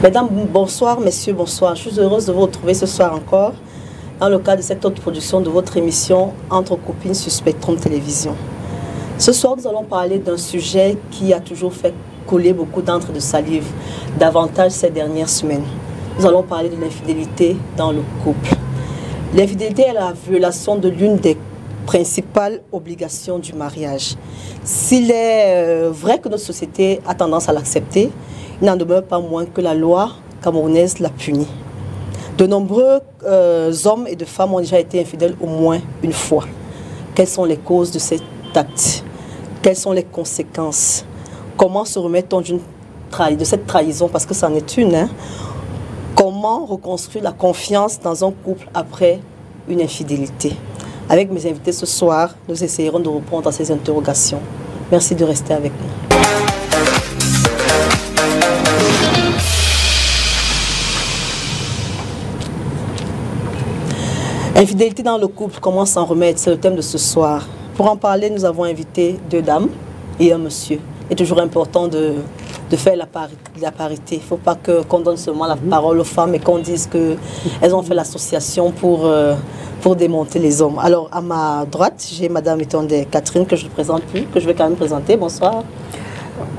Mesdames, bonsoir, messieurs, bonsoir. Je suis heureuse de vous retrouver ce soir encore dans le cadre de cette autre production de votre émission Entre copines sur Spectrum Télévision. Ce soir, nous allons parler d'un sujet qui a toujours fait couler beaucoup d'encre de salive, davantage ces dernières semaines. Nous allons parler de l'infidélité dans le couple. L'infidélité est la violation de l'une des principales obligations du mariage. S'il est vrai que notre société a tendance à l'accepter, il n'en demeure pas moins que la loi camerounaise la punit. De nombreux hommes et de femmes ont déjà été infidèles au moins une fois. Quelles sont les causes de cet acte? Quelles sont les conséquences? Comment se remet-on de cette trahison? Parce que c'en est une. Hein? Comment reconstruire la confiance dans un couple après une infidélité? Avec mes invités ce soir, nous essayerons de répondre à ces interrogations. Merci de rester avec nous. Infidélité dans le couple, comment s'en remettre? C'est le thème de ce soir. Pour en parler, nous avons invité 2 dames et un monsieur. Il est toujours important de faire la parité. Il ne faut pas qu'on donne seulement la parole aux femmes et qu'on dise qu'elles ont fait l'association pour démonter les hommes. Alors, à ma droite, j'ai Madame Itonde Catherine, que je ne présente plus, que je vais quand même présenter. Bonsoir.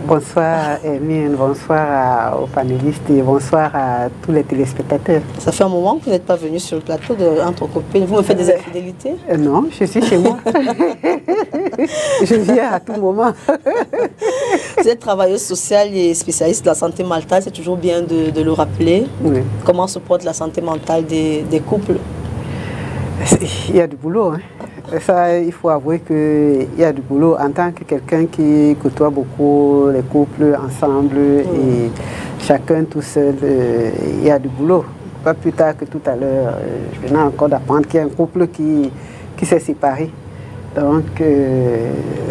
Bonsoir Emine, bonsoir aux panélistes et bonsoir à tous les téléspectateurs. Ça fait un moment que vous n'êtes pas venu sur le plateau Entre copines. Vous me faites des infidélités? Non, je suis chez moi. Je viens à tout moment. Vous êtes travailleuse sociale et spécialiste de la santé mentale, c'est toujours bien de le rappeler. Oui. Comment se porte la santé mentale des couples? Il y a du boulot. Hein. Ça, il faut avouer qu'il y a du boulot en tant que quelqu'un qui côtoie beaucoup les couples ensemble et chacun tout seul, il y a du boulot. Pas plus tard que tout à l'heure, je venais encore d'apprendre qu'il y a un couple qui s'est séparé. Donc,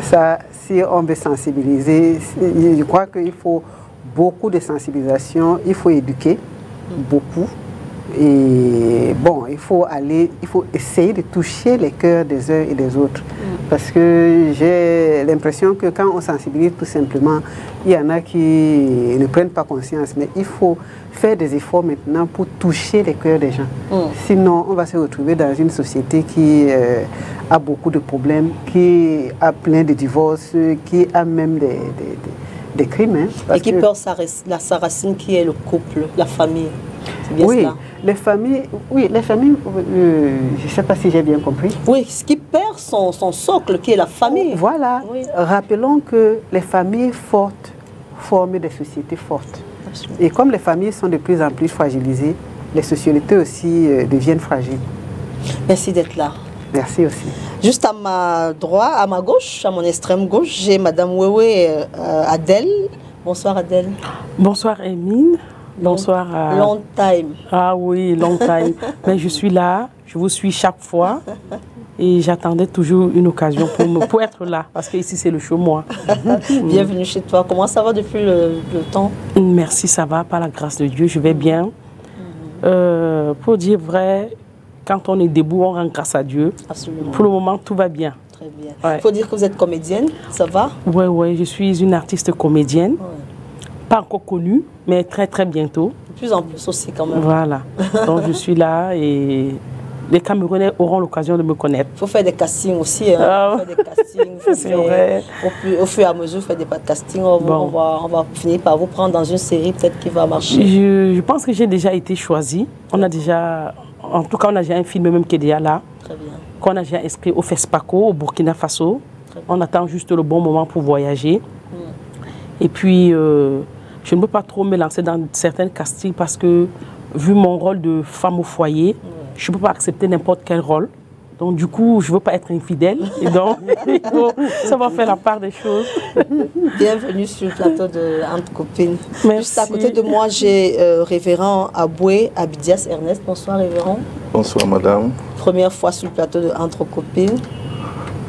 ça, si on veut sensibiliser, je crois qu'il faut beaucoup de sensibilisation, il faut éduquer beaucoup. Et bon, il faut essayer de toucher les cœurs des uns et des autres. Parce que j'ai l'impression que quand on sensibilise tout simplement, il y en a qui ne prennent pas conscience. Mais il faut faire des efforts maintenant pour toucher les cœurs des gens. Sinon, on va se retrouver dans une société qui a beaucoup de problèmes, qui a plein de divorces, qui a même des crimes. Hein, et qui perd sa racine qui est le couple, la famille. Bien oui, cela. les familles, je ne sais pas si j'ai bien compris. Oui, ce qui perd son socle, qui est la famille. Voilà. Oui. Rappelons que les familles fortes forment des sociétés fortes. Absolument. Et comme les familles sont de plus en plus fragilisées, les sociétés aussi deviennent fragiles. Merci d'être là. Merci aussi. Juste à ma droite, à ma gauche, à mon extrême gauche, j'ai Madame Wewe Adèle. Bonsoir Adèle. Bonsoir Emine. Bonsoir. Long time. Ah oui, long time. Mais je suis là, je vous suis chaque fois. Et j'attendais toujours une occasion pour être là. Parce que ici, c'est le show, moi. Bienvenue chez toi. Comment ça va depuis le temps? Merci, ça va. Par la grâce de Dieu, je vais bien. Pour dire vrai, quand on est debout, on rend grâce à Dieu. Absolument. Pour le moment, tout va bien. Très bien. Ouais. Il faut dire que vous êtes comédienne, ça va? Oui, je suis une artiste comédienne. Ouais. Pas encore connue, mais très très bientôt. De plus en plus aussi quand même. Voilà. Donc je suis là et les Camerounais auront l'occasion de me connaître. Il faut faire des castings aussi. Hein. Faire des castings. C'est vrai. Au fur et à mesure, faire des castings. On va finir par vous prendre dans une série peut-être qui va marcher. Je pense que j'ai déjà été choisie. On a déjà, en tout cas, on a déjà un film même qui est déjà là. Très bien. Qu'on a déjà inscrit au FESPACO, au Burkina Faso. On attend juste le bon moment pour voyager. Et puis, je ne peux pas trop me lancer dans certains castings parce que, vu mon rôle de femme au foyer, je ne peux pas accepter n'importe quel rôle. Donc, du coup, je ne veux pas être infidèle. Et donc, ça va faire la part des choses. Bienvenue sur le plateau de Entre copines. Merci. Juste à côté de moi, j'ai révérend Aboué Abidias Ernest. Bonsoir, révérend. Bonsoir, madame. Première fois sur le plateau de Entre copines.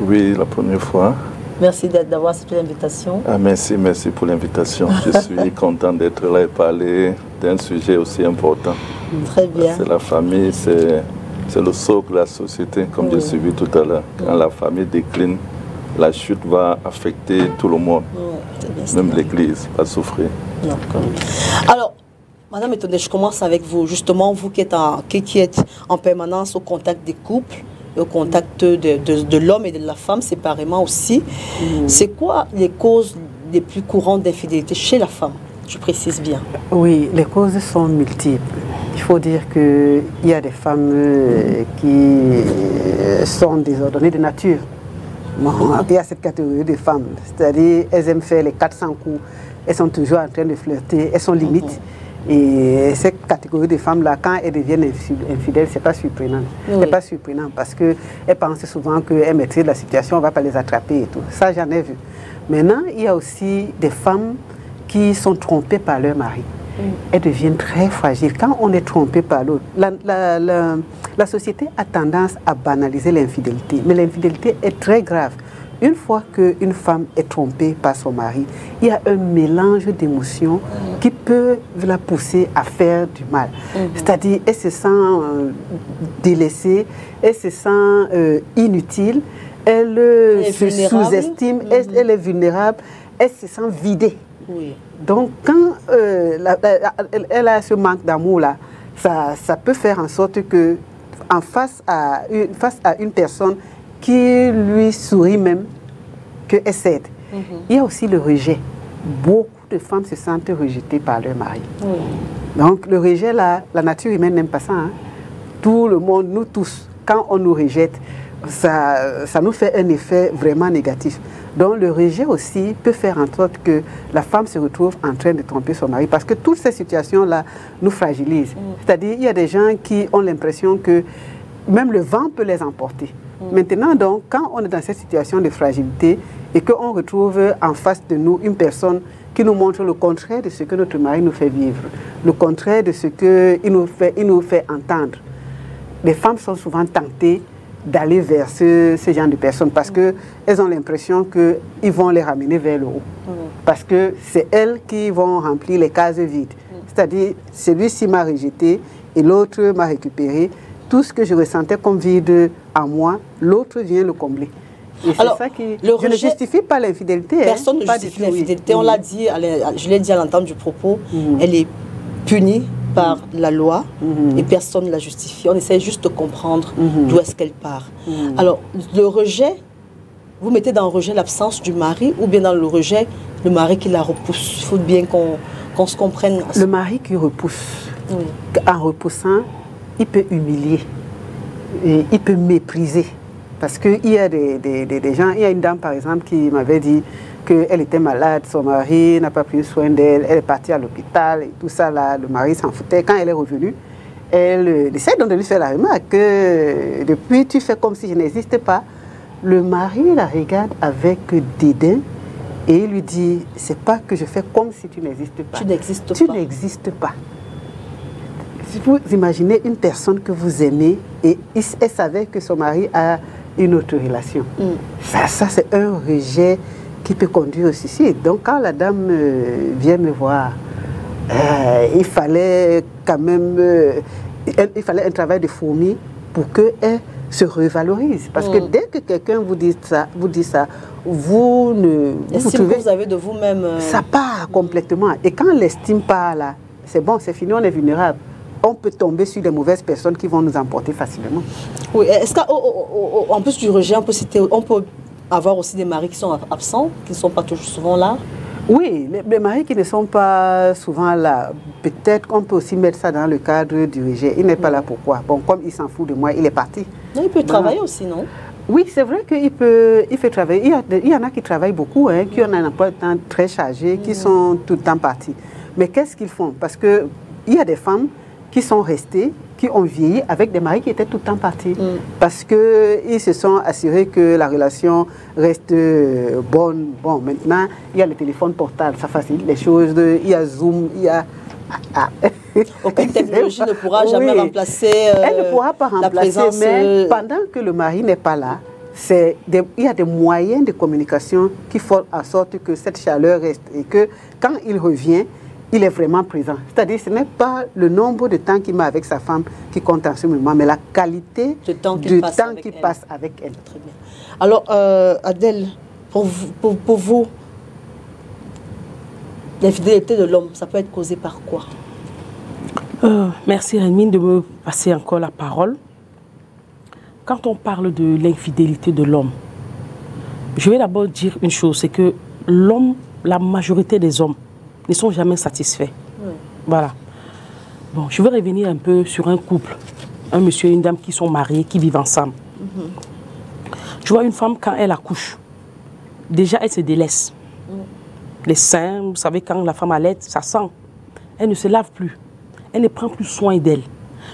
Oui, la première fois. Merci d'avoir accepté l'invitation. Ah, merci pour l'invitation. Je suis content d'être là et parler d'un sujet aussi important. Très bien. C'est la famille, c'est le socle de la société, comme j'ai suivi tout à l'heure. Quand la famille décline, la chute va affecter tout le monde. Même l'Église va souffrir. Alors, Madame Etonde, je commence avec vous. Justement, vous qui êtes en permanence au contact des couples, au contact de l'homme et de la femme séparément aussi. C'est quoi les causes les plus courantes d'infidélité chez la femme? Je précise bien. Oui, les causes sont multiples. Il faut dire qu'il y a des femmes qui sont désordonnées de nature. Bon, il y a cette catégorie de femmes, c'est-à-dire elles aiment faire les 400 coups, elles sont toujours en train de flirter, elles sont limites. Et cette catégorie de femmes-là, quand elles deviennent infidèles, ce n'est pas surprenant. Oui. C'est pas surprenant parce qu'elles pensent souvent qu'elles maîtrisent la situation, on ne va pas les attraper et tout. Ça, j'en ai vu. Maintenant, il y a aussi des femmes qui sont trompées par leur mari. Elles deviennent très fragiles. Quand on est trompé par l'autre, la société a tendance à banaliser l'infidélité. Mais l'infidélité est très grave. Une fois qu'une femme est trompée par son mari, il y a un mélange d'émotions qui peut la pousser à faire du mal. C'est-à-dire, elle se sent délaissée, elle se send inutile, elle se sous-estime, elle est vulnérable, elle se sent vidée. Oui. Donc, quand elle a ce manque d'amour-là, ça peut faire en sorte que, face à une personne qui lui sourit même, qu'elle cède. Il y a aussi le rejet. Beaucoup de femmes se sentent rejetées par leur mari. Donc, le rejet, là, la nature humaine n'aime pas ça. Hein. Tout le monde, nous tous, quand on nous rejette, ça nous fait un effet vraiment négatif. Donc le rejet aussi peut faire en sorte que la femme se retrouve en train de tromper son mari parce que toutes ces situations-là nous fragilisent. C'est-à-dire il y a des gens qui ont l'impression que même le vent peut les emporter. Maintenant donc, quand on est dans cette situation de fragilité et qu'on retrouve en face de nous une personne qui nous montre le contraire de ce que notre mari nous fait vivre, le contraire de ce qu'il nous fait entendre, les femmes sont souvent tentées d'aller vers ce genre de personnes parce qu'elles ont l'impression qu'ils vont les ramener vers le haut. Parce que c'est elles qui vont remplir les cases vides. C'est-à-dire, celui-ci m'a rejeté et l'autre m'a récupéré. Tout ce que je ressentais comme vide en moi, l'autre vient le combler. Et c'est ça qui... Je ne justifie pas l'infidélité. Personne ne justifie l'infidélité. On l'a dit, je l'ai dit à l'entame du propos, elle est punie par la loi et personne ne la justifie. On essaie juste de comprendre d'où est-ce qu'elle part. Alors, le rejet, vous mettez dans le rejet l'absence du mari ou bien dans le rejet, le mari qui la repousse? Il faut bien qu'on se comprenne. Le mari qui repousse, en repoussant, il peut humilier, et il peut mépriser. Parce qu'il y a des gens, il y a une dame par exemple qui m'avait dit qu'elle était malade, son mari n'a pas pris soin d'elle, elle est partie à l'hôpital et tout ça, là, le mari s'en foutait. Quand elle est revenue, elle essaie donc de lui faire la remarque que depuis tu fais comme si je n'existe pas. Le mari la regarde avec dédain et il lui dit, c'est pas que je fais comme si tu n'existes pas. Tu n'existes pas. Tu n'existes pas. Si vous imaginez une personne que vous aimez et elle savait que son mari a une autre relation. Ça c'est un rejet qui peut conduire au suicide. Donc quand la dame vient me voir, il fallait quand même il fallait un travail de fourmi pour qu'elle se revalorise. Parce que dès que quelqu'un vous dit ça, vous ne... L'estime que vous avez de vous-même... Ça part complètement. Et quand l'estime part là, c'est bon, c'est fini, on est vulnérable. On peut tomber sur des mauvaises personnes qui vont nous emporter facilement. Oui, est-ce qu'en plus du rejet, on peut avoir aussi des maris qui sont absents, qui ne sont pas toujours souvent là? Oui, les maris qui ne sont pas souvent là, peut-être qu'on peut aussi mettre ça dans le cadre du rejet. Il n'est pas là pourquoi? Bon, comme il s'en fout de moi, il est parti. Non, il peut travailler aussi, non? Oui, c'est vrai qu'il peut travailler. Il y en a qui travaillent beaucoup, hein, qui ont un emploi de temps très chargé, qui sont tout le temps partis. Mais qu'est-ce qu'ils font? Parce qu'il y a des femmes qui sont restées, qui ont vieilli avec des maris qui étaient tout le temps partis. Parce qu'ils se sont assurés que la relation reste bonne. Bon, maintenant, il y a le téléphone portable, ça facilite les choses. Il y a Zoom, il y a... Aucune technologie ne pourra jamais remplacer elle ne pourra pas remplacer, mais pendant que le mari n'est pas là, il y a des moyens de communication qui font en sorte que cette chaleur reste et que quand il revient, il est vraiment présent. C'est-à-dire ce n'est pas le nombre de temps qu'il met avec sa femme qui compte en ce moment, mais la qualité du temps qu'il passe avec elle. Très bien. Alors, Adèle, pour vous, l'infidélité de l'homme, ça peut être causé par quoi? Merci Rémi de me passer encore la parole. Quand on parle de l'infidélité de l'homme, je vais d'abord dire une chose, c'est que l'homme, la majorité des hommes ne sont jamais satisfaits. Oui. Voilà. Bon, je vais revenir un peu sur un couple, un monsieur et une dame qui sont mariés, qui vivent ensemble. Tu vois, une femme, quand elle accouche, déjà elle se délaisse. Les seins, vous savez, quand la femme allait, ça sent. Elle ne se lave plus. Elle ne prend plus soin d'elle.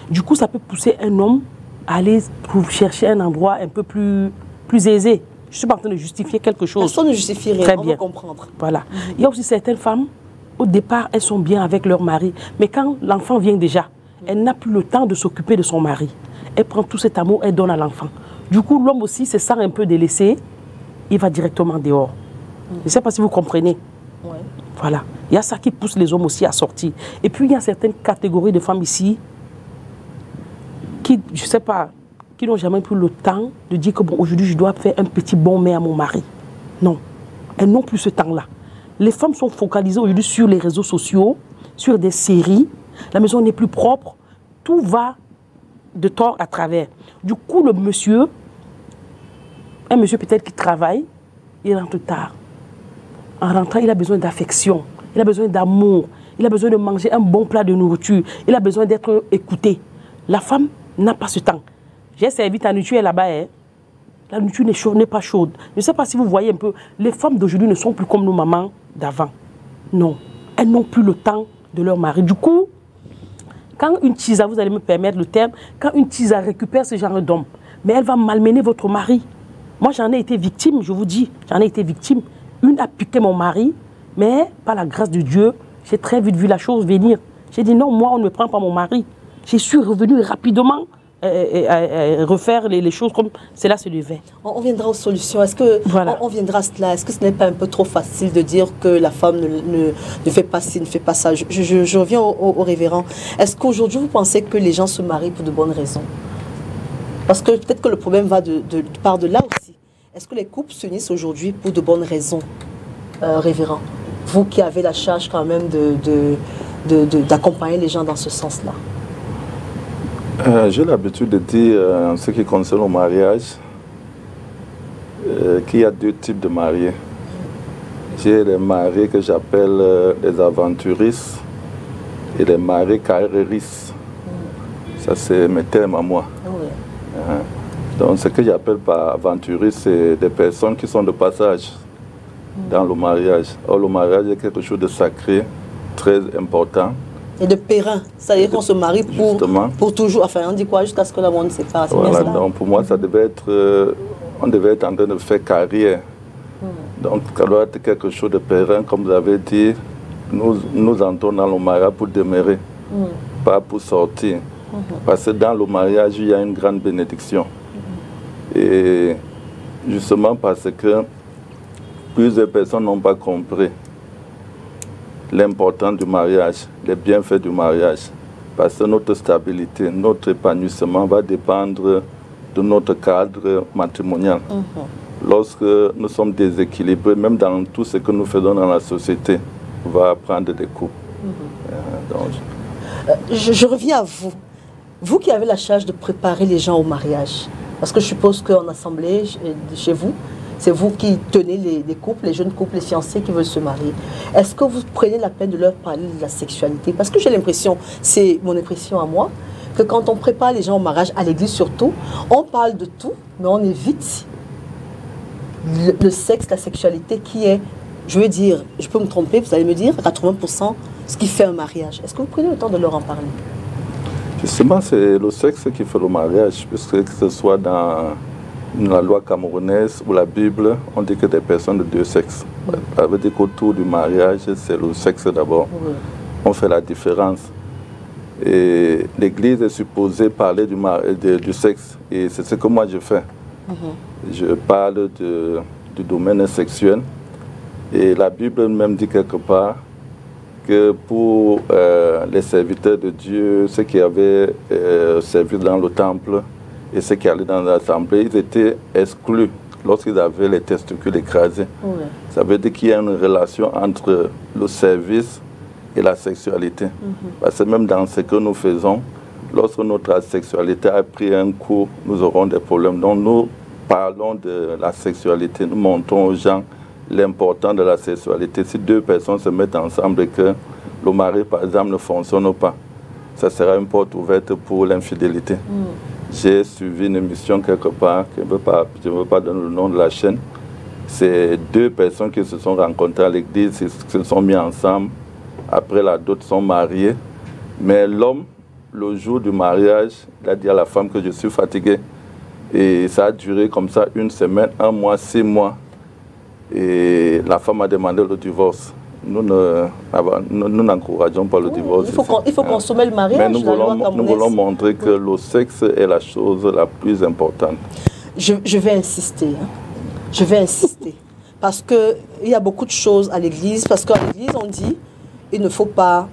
Du coup, ça peut pousser un homme à aller pour chercher un endroit un peu plus aisé. Je ne suis pas en train de justifier quelque chose. Personne ne justifie rien, on va comprendre. Voilà. Il y a aussi certaines femmes, au départ, elles sont bien avec leur mari. Mais quand l'enfant vient déjà, elle n'a plus le temps de s'occuper de son mari. Elle prend tout cet amour, elle donne à l'enfant. Du coup, l'homme aussi se sent un peu délaissé. Il va directement dehors. Je ne sais pas si vous comprenez. Ouais. Voilà. Il y a ça qui pousse les hommes aussi à sortir. Et puis, il y a certaines catégories de femmes ici qui, je ne sais pas, qui n'ont jamais pris le temps de dire que bon, aujourd'hui, je dois faire un petit bon mets à mon mari. Non. Elles n'ont plus ce temps-là. Les femmes sont focalisées aujourd'hui sur les réseaux sociaux, sur des séries. La maison n'est plus propre. Tout va de tort à travers. Du coup, le monsieur, un monsieur peut-être qui travaille, il rentre tard. En rentrant, il a besoin d'affection, il a besoin d'amour, il a besoin de manger un bon plat de nourriture, il a besoin d'être écouté. La femme n'a pas ce temps. J'ai servi ta nourriture là-bas, hein. La nourriture n'est pas chaude. Je ne sais pas si vous voyez un peu, les femmes d'aujourd'hui ne sont plus comme nos mamans d'avant. Non, elles n'ont plus le temps de leur mari. Du coup, quand une tisa, vous allez me permettre le terme, quand une tisa récupère ce genre d'homme, mais elle va malmener votre mari. Moi, j'en ai été victime, je vous dis, j'en ai été victime. Une a piqué mon mari, mais par la grâce de Dieu, j'ai très vite vu la chose venir. J'ai dit non, moi, on ne prend pas mon mari. Je suis revenu rapidement refaire les choses comme cela se devait. On viendra aux solutions. Est-ce que on viendra à cela? Est-ce que ce n'est pas un peu trop facile de dire que la femme ne fait pas ci, ne fait pas ça? Je reviens au révérend. Est-ce qu'aujourd'hui, vous pensez que les gens se marient pour de bonnes raisons? Parce que peut-être que le problème va part de là aussi. Est-ce que les couples s'unissent aujourd'hui pour de bonnes raisons, révérend? Vous qui avez la charge quand même d'accompagner les gens dans ce sens-là. J'ai l'habitude de dire, en ce qui concerne le mariage, qu'il y a deux types de mariés. J'ai les mariés que j'appelle les aventuristes et les mariés carriéristes. Ça, c'est mes termes à moi. Oui. Donc, ce que j'appelle par aventuristes, c'est des personnes qui sont de passage dans le mariage. Or, le mariage est quelque chose de sacré, très important. Et de périn, c'est-à-dire qu'on se marie pour toujours, enfin on dit quoi, jusqu'à ce que la monde ne sépare. Voilà, donc pour moi ça devait être, on devait être en train de faire carrière. Donc ça doit être quelque chose de périn, comme vous avez dit, nous entrons dans le mariage pour demeurer, pas pour sortir. Parce que dans le mariage, il y a une grande bénédiction. Et justement parce que plusieurs personnes n'ont pas compris l'importance du mariage, les bienfaits du mariage. Parce que notre stabilité, notre épanouissement va dépendre de notre cadre matrimonial. Lorsque nous sommes déséquilibrés, même dans tout ce que nous faisons dans la société, on va prendre des coups. Je reviens à vous. Vous qui avez la charge de préparer les gens au mariage, parce que je suppose qu'en assemblée, chez vous, c'est vous qui tenez les couples, les jeunes couples, les fiancés qui veulent se marier. Est-ce que vous prenez la peine de leur parler de la sexualité? Parce que j'ai l'impression, c'est mon impression à moi, que quand on prépare les gens au mariage, à l'église surtout, on parle de tout, mais on évite le sexe, la sexualité qui est, je veux dire, je peux me tromper, vous allez me dire, 80% ce qui fait un mariage. Est-ce que vous prenez le temps de leur en parler? Justement, c'est le sexe qui fait le mariage, puisque que ce soit dans la loi camerounaise ou la Bible, on dit que des personnes de deux sexes. Ça veut dire qu'autour du mariage, c'est le sexe d'abord. On fait la différence. Et l'Église est supposée parler du sexe. Et c'est ce que moi je fais. Je parle du domaine sexuel. Et la Bible même dit quelque part que pour les serviteurs de Dieu, ceux qui avaient servi dans le temple et ceux qui allaient dans l'assemblée, ils étaient exclus lorsqu'ils avaient les testicules écrasés. Ça veut dire qu'il y a une relation entre le service et la sexualité. Parce que même dans ce que nous faisons, lorsque notre sexualité a pris un coup, nous aurons des problèmes. Donc nous parlons de la sexualité, nous montrons aux gens l'importance de la sexualité. Si deux personnes se mettent ensemble et que le mari, par exemple, ne fonctionne pas, ça sera une porte ouverte pour l'infidélité. J'ai suivi une émission quelque part, je ne veux pas donner le nom de la chaîne. C'est deux personnes qui se sont rencontrées à l'église, ils se sont mis ensemble. Après, la dot sont mariés. Mais l'homme, le jour du mariage, il a dit à la femme que je suis fatigué. Et ça a duré comme ça 1 semaine, 1 mois, 6 mois. Et la femme a demandé le divorce. Nous n'encourageons pas le divorce. Il faut consommer le mariage. Mais nous voulons montrer que le sexe est la chose la plus importante. Je vais insister. Je vais insister. Parce qu'il y a beaucoup de choses à l'église. Parce qu'à l'église, on dit il ne faut pas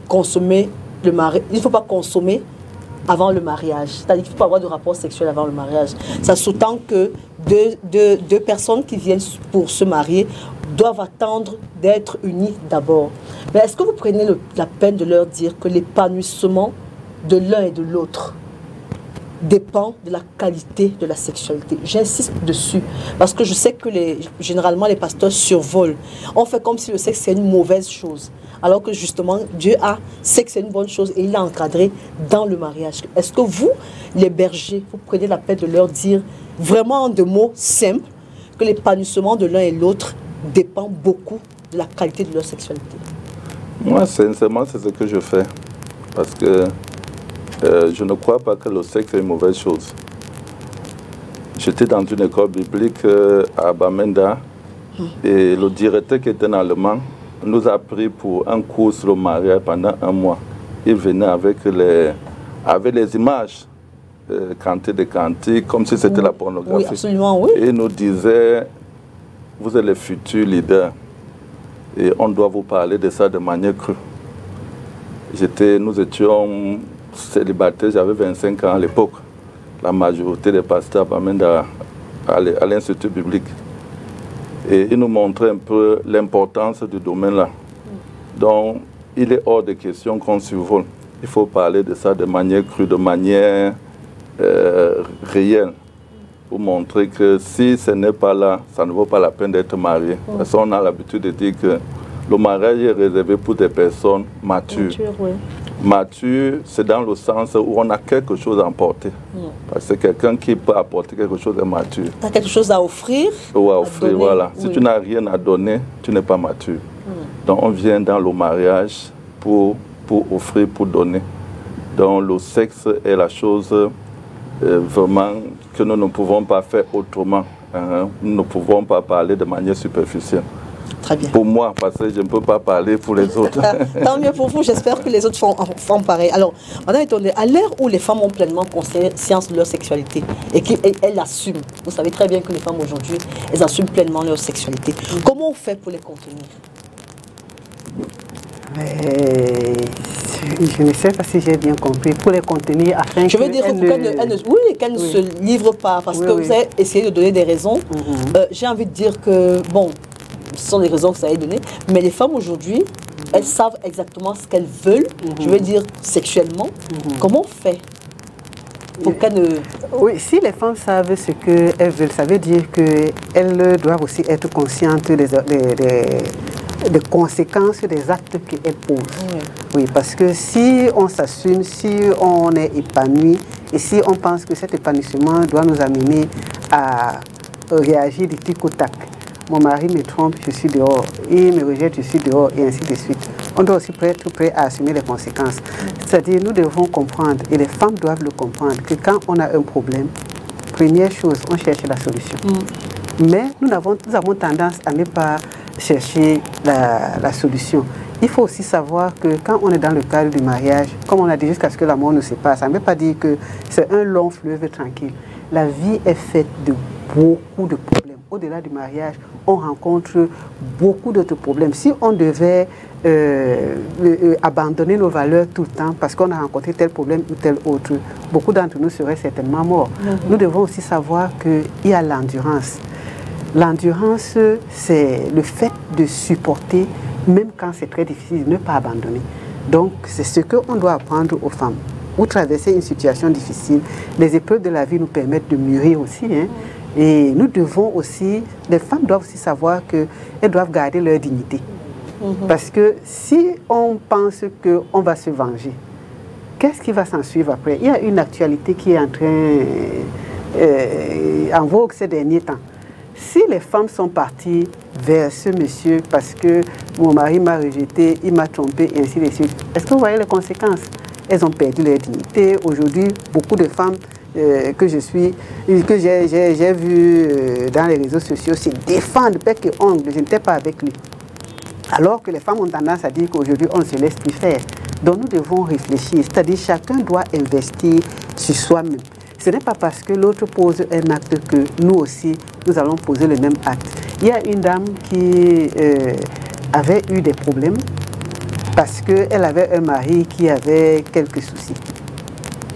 consommer le mariage. Il ne faut pas consommer avant le mariage. C'est-à-dire qu'il ne faut pas avoir de rapport sexuel avant le mariage. Ça sous-tend que deux personnes qui viennent pour se marier doivent attendre d'être unies d'abord. Mais est-ce que vous prenez la peine de leur dire que l'épanouissement de l'un et de l'autre dépend de la qualité de la sexualité? J'insiste dessus parce que je sais que généralement les pasteurs survolent. On fait comme si le sexe c'est une mauvaise chose, alors que justement Dieu sait que c'est une bonne chose et il l'a encadré dans le mariage. Est-ce que vous, les bergers, vous prenez la peine de leur dire vraiment en 2 mots simples que l'épanouissement de l'un et l'autre dépend beaucoup de la qualité de leur sexualité? Moi, sincèrement, c'est ce que je fais. Parce que je ne crois pas que le sexe est une mauvaise chose. J'étais dans une école biblique à Bamenda et le directeur qui était un Allemand nous a pris pour un cours sur le mariage pendant 1 mois. Il venait avec les images, cantiques des cantiques, comme si c'était la pornographie. Oui, absolument, oui. Et il nous disait, vous êtes les futurs leaders et on doit vous parler de ça de manière crue. Nous étions célibataire, j'avais 25 ans à l'époque. La majorité des pasteurs m'amènent à l'Institut biblique. Et il nous montrait un peu l'importance du domaine-là. Donc, il est hors de question qu'on survole. Il faut parler de ça de manière crue, de manière réelle, pour montrer que si ce n'est pas là, ça ne vaut pas la peine d'être marié. Parce qu'on a l'habitude de dire que le mariage est réservé pour des personnes matures. Mature, c'est dans le sens où on a quelque chose à apporter. Parce que quelqu'un qui peut apporter quelque chose de mature. Tu as quelque chose à offrir? Ou à offrir, donner, voilà. Oui. Si tu n'as rien à donner, tu n'es pas mature. Donc on vient dans le mariage pour offrir, pour donner. Donc le sexe est la chose vraiment que nous ne pouvons pas faire autrement. Nous ne pouvons pas parler de manière superficielle. Très bien. Pour moi, parce que je ne peux pas parler pour les autres. Tant mieux pour vous, j'espère que les autres font pareil. Alors, Madame Etonde, à l'ère où les femmes ont pleinement conscience de leur sexualité et qu'elles l'assument, vous savez très bien que les femmes aujourd'hui, elles assument pleinement leur sexualité. Comment on fait pour les contenir? Je ne sais pas si j'ai bien compris. Pour les contenir afin je veux dire qu'elles ne se livrent pas. Parce que vous avez essayé de donner des raisons. J'ai envie de dire que, bon, ce sont des raisons que ça a donné. Mais les femmes aujourd'hui, elles savent exactement ce qu'elles veulent, je veux dire sexuellement. Comment on fait pour qu'elles ne... Oui, si les femmes savent ce qu'elles veulent, ça veut dire qu'elles doivent aussi être conscientes des conséquences des actes qu'elles posent. Oui, parce que si on s'assume, si on est épanoui, et si on pense que cet épanouissement doit nous amener à réagir du tic au tac. Mon mari me trompe, je suis dehors. Il me rejette, je suis dehors, et ainsi de suite. On doit aussi être prêt à assumer les conséquences. C'est-à-dire, nous devons comprendre, et les femmes doivent le comprendre, que quand on a un problème, première chose, on cherche la solution. Mais nous avons tendance à ne pas chercher la solution. Il faut aussi savoir que quand on est dans le cadre du mariage, comme on a dit jusqu'à ce que la mort nous sépare, ça ne veut pas dire que c'est un long fleuve tranquille. La vie est faite de beaucoup de problèmes. Au-delà du mariage, on rencontre beaucoup d'autres problèmes. Si on devait abandonner nos valeurs tout le temps parce qu'on a rencontré tel problème ou tel autre, beaucoup d'entre nous seraient certainement morts. Nous devons aussi savoir qu'il y a l'endurance. L'endurance, c'est le fait de supporter même quand c'est très difficile, ne pas abandonner. Donc, c'est ce qu'on doit apprendre aux femmes. Ou traverser une situation difficile, les épreuves de la vie nous permettent de mûrir aussi. Hein. Et nous devons aussi, les femmes doivent aussi savoir qu'elles doivent garder leur dignité. Parce que si on pense qu'on va se venger, qu'est-ce qui va s'en suivre après? Il y a une actualité qui est en vogue ces derniers temps. Si les femmes sont parties vers ce monsieur parce que mon mari m'a rejeté, il m'a trompé, et ainsi de suite, est-ce que vous voyez les conséquences? Elles ont perdu leur dignité. Aujourd'hui, beaucoup de femmes que j'ai vues dans les réseaux sociaux se défendent bec et ongle. Je n'étais pas avec lui. Alors que les femmes ont tendance à dire qu'aujourd'hui, on ne se laisse plus faire. Donc nous devons réfléchir, c'est-à-dire chacun doit investir sur soi-même. Ce n'est pas parce que l'autre pose un acte que nous aussi, nous allons poser le même acte. Il y a une dame qui avait eu des problèmes parce qu'elle avait un mari qui avait quelques soucis.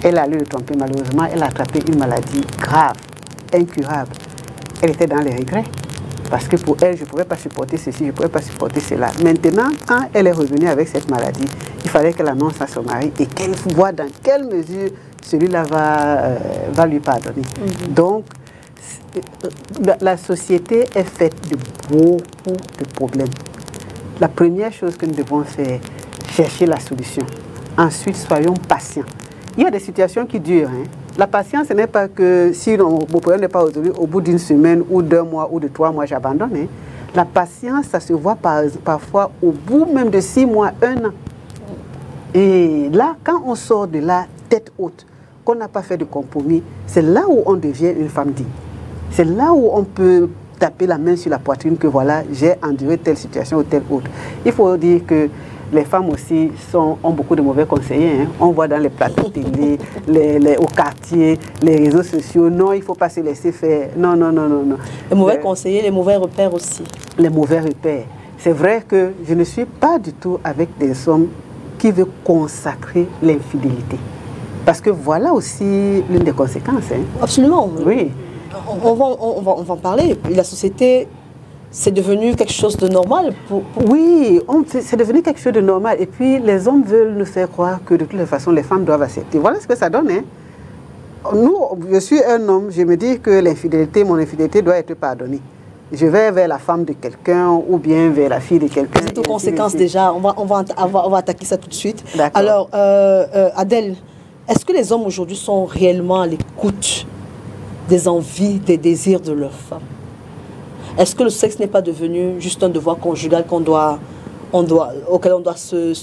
Elle allait le tromper, malheureusement, elle a attrapé une maladie grave, incurable. Elle était dans les regrets. Parce que pour elle, je ne pouvais pas supporter ceci, je ne pouvais pas supporter cela. Maintenant, quand elle est revenue avec cette maladie, il fallait qu'elle annonce à son mari et qu'elle voit dans quelle mesure celui-là va lui pardonner. Donc, la société est faite de beaucoup de problèmes. La première chose que nous devons faire, chercher la solution. Ensuite, soyons patients. Il y a des situations qui durent. Hein. La patience, ce n'est pas que si mon problème n'est pas aujourd'hui, au bout d'une semaine ou 2 mois ou de 3 mois, j'abandonne. Hein. La patience, ça se voit parfois au bout même de 6 mois, 1 an. Et là, quand on sort de là, tête haute, qu'on n'a pas fait de compromis, c'est là où on devient une femme digne. C'est là où on peut taper la main sur la poitrine que voilà, j'ai enduré telle situation ou telle autre. Il faut dire que les femmes aussi ont beaucoup de mauvais conseillers. Hein. On voit dans les plateaux télé, au quartier, les réseaux sociaux. Non, il ne faut pas se laisser faire. Non, non, non, non, non. Les mauvais conseillers, les mauvais repères aussi. Les mauvais repères. C'est vrai que je ne suis pas du tout avec des hommes qui veulent consacrer l'infidélité. Parce que voilà aussi l'une des conséquences. Hein. Absolument. Oui. On va en parler. La société, c'est devenu quelque chose de normal. Oui, c'est devenu quelque chose de normal. Et puis, les hommes veulent nous faire croire que de toutes les façons, les femmes doivent accepter. Voilà ce que ça donne. Hein. Nous, je suis un homme, je me dis que l'infidélité, mon infidélité doit être pardonnée. Je vais vers la femme de quelqu'un ou bien vers la fille de quelqu'un. C'est aux conséquences déjà. On va attaquer ça tout de suite. Alors, Adèle, est-ce que les hommes aujourd'hui sont réellement à l'écoute des envies, des désirs de leurs femmes? Est-ce que le sexe n'est pas devenu juste un devoir conjugal auquel on doit se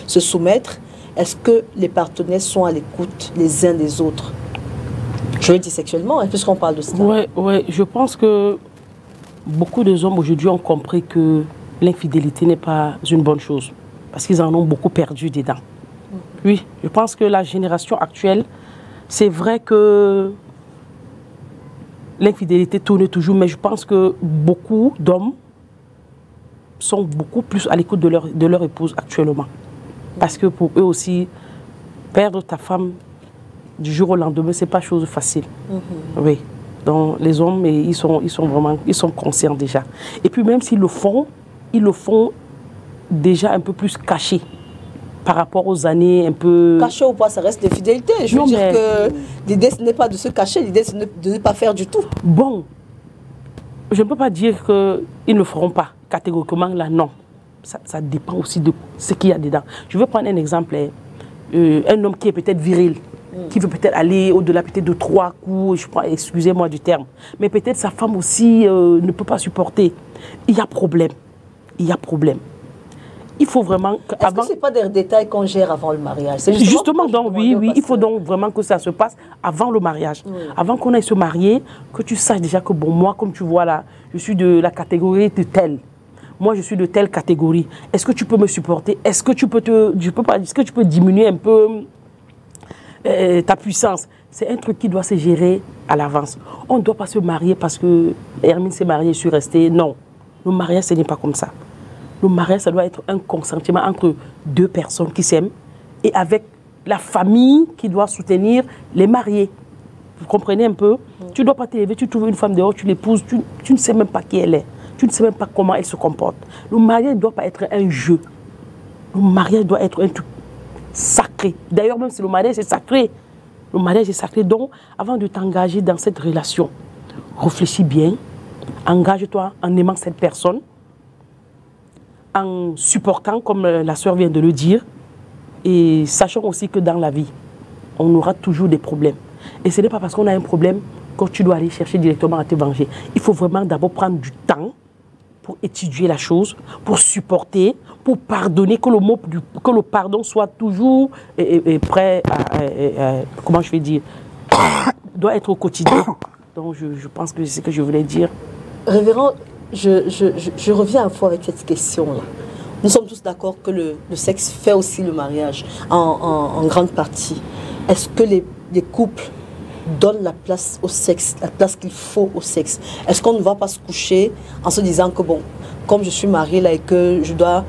soumettre? Est-ce que les partenaires sont à l'écoute les uns des autres? Je veux dire sexuellement, puisqu'on parle de ça. Oui, je pense que beaucoup de hommes aujourd'hui ont compris que l'infidélité n'est pas une bonne chose. Parce qu'ils en ont beaucoup perdu dedans. Oui, je pense que la génération actuelle, c'est vrai que l'infidélité tourne toujours, mais je pense que beaucoup d'hommes sont beaucoup plus à l'écoute de leur épouse actuellement. Parce que pour eux aussi, perdre ta femme du jour au lendemain, ce n'est pas chose facile. Oui. Donc les hommes, ils sont conscients déjà. Et puis même s'ils le font déjà un peu plus cachés. Par rapport aux années un peu... Caché ou pas, ça reste des fidélités. Je veux dire que l'idée, ce n'est pas de se cacher, l'idée, c'est de ne pas faire du tout. Bon, je ne peux pas dire qu'ils ne le feront pas, catégoriquement, là, non. Ça dépend aussi de ce qu'il y a dedans. Je vais prendre un exemple. Un homme qui est peut-être viril, qui veut peut-être aller au-delà peut-être de 3 coups, excusez-moi du terme, mais peut-être sa femme aussi ne peut pas supporter. Il y a problème. Il y a problème. Il faut vraiment... Est-ce que ce n'est pas des détails qu'on gère avant le mariage? Justement, donc, oui, il faut donc vraiment que ça se passe avant le mariage. Oui. Avant qu'on aille se marier, que tu saches déjà que, bon, moi, comme tu vois là, je suis de la catégorie de telle. Moi, je suis de telle catégorie. Est-ce que tu peux me supporter? Est-ce que tu peux diminuer un peu ta puissance? C'est un truc qui doit se gérer à l'avance. On ne doit pas se marier parce que Hermine s'est mariée, je suis restée. Non, le mariage, ce n'est pas comme ça. Le mariage, ça doit être un consentement entre 2 personnes qui s'aiment et avec la famille qui doit soutenir les mariés. Vous comprenez un peu? Tu ne dois pas t'élever, tu trouves une femme dehors, tu l'épouses, tu ne sais même pas qui elle est. Tu ne sais même pas comment elle se comporte. Le mariage ne doit pas être un jeu. Le mariage doit être un truc sacré. D'ailleurs, même si le mariage est sacré, le mariage est sacré. Donc, avant de t'engager dans cette relation, réfléchis bien, engage-toi en aimant cette personne, en supportant, comme la sœur vient de le dire, et sachant aussi que dans la vie, on aura toujours des problèmes. Et ce n'est pas parce qu'on a un problème que tu dois aller chercher directement à te venger. Il faut vraiment d'abord prendre du temps pour étudier la chose, pour supporter, pour pardonner, que le pardon soit toujours prêt à, comment je vais dire, doit être au quotidien. Donc je pense que c'est ce que je voulais dire. Révérend, je reviens à fois avec cette question-là. Nous sommes tous d'accord que le sexe fait aussi le mariage en grande partie. Est-ce que les couples donnent la place au sexe, la place qu'il faut au sexe? Est-ce qu'on ne va pas se coucher en se disant que bon, comme je suis mariée là et que je dois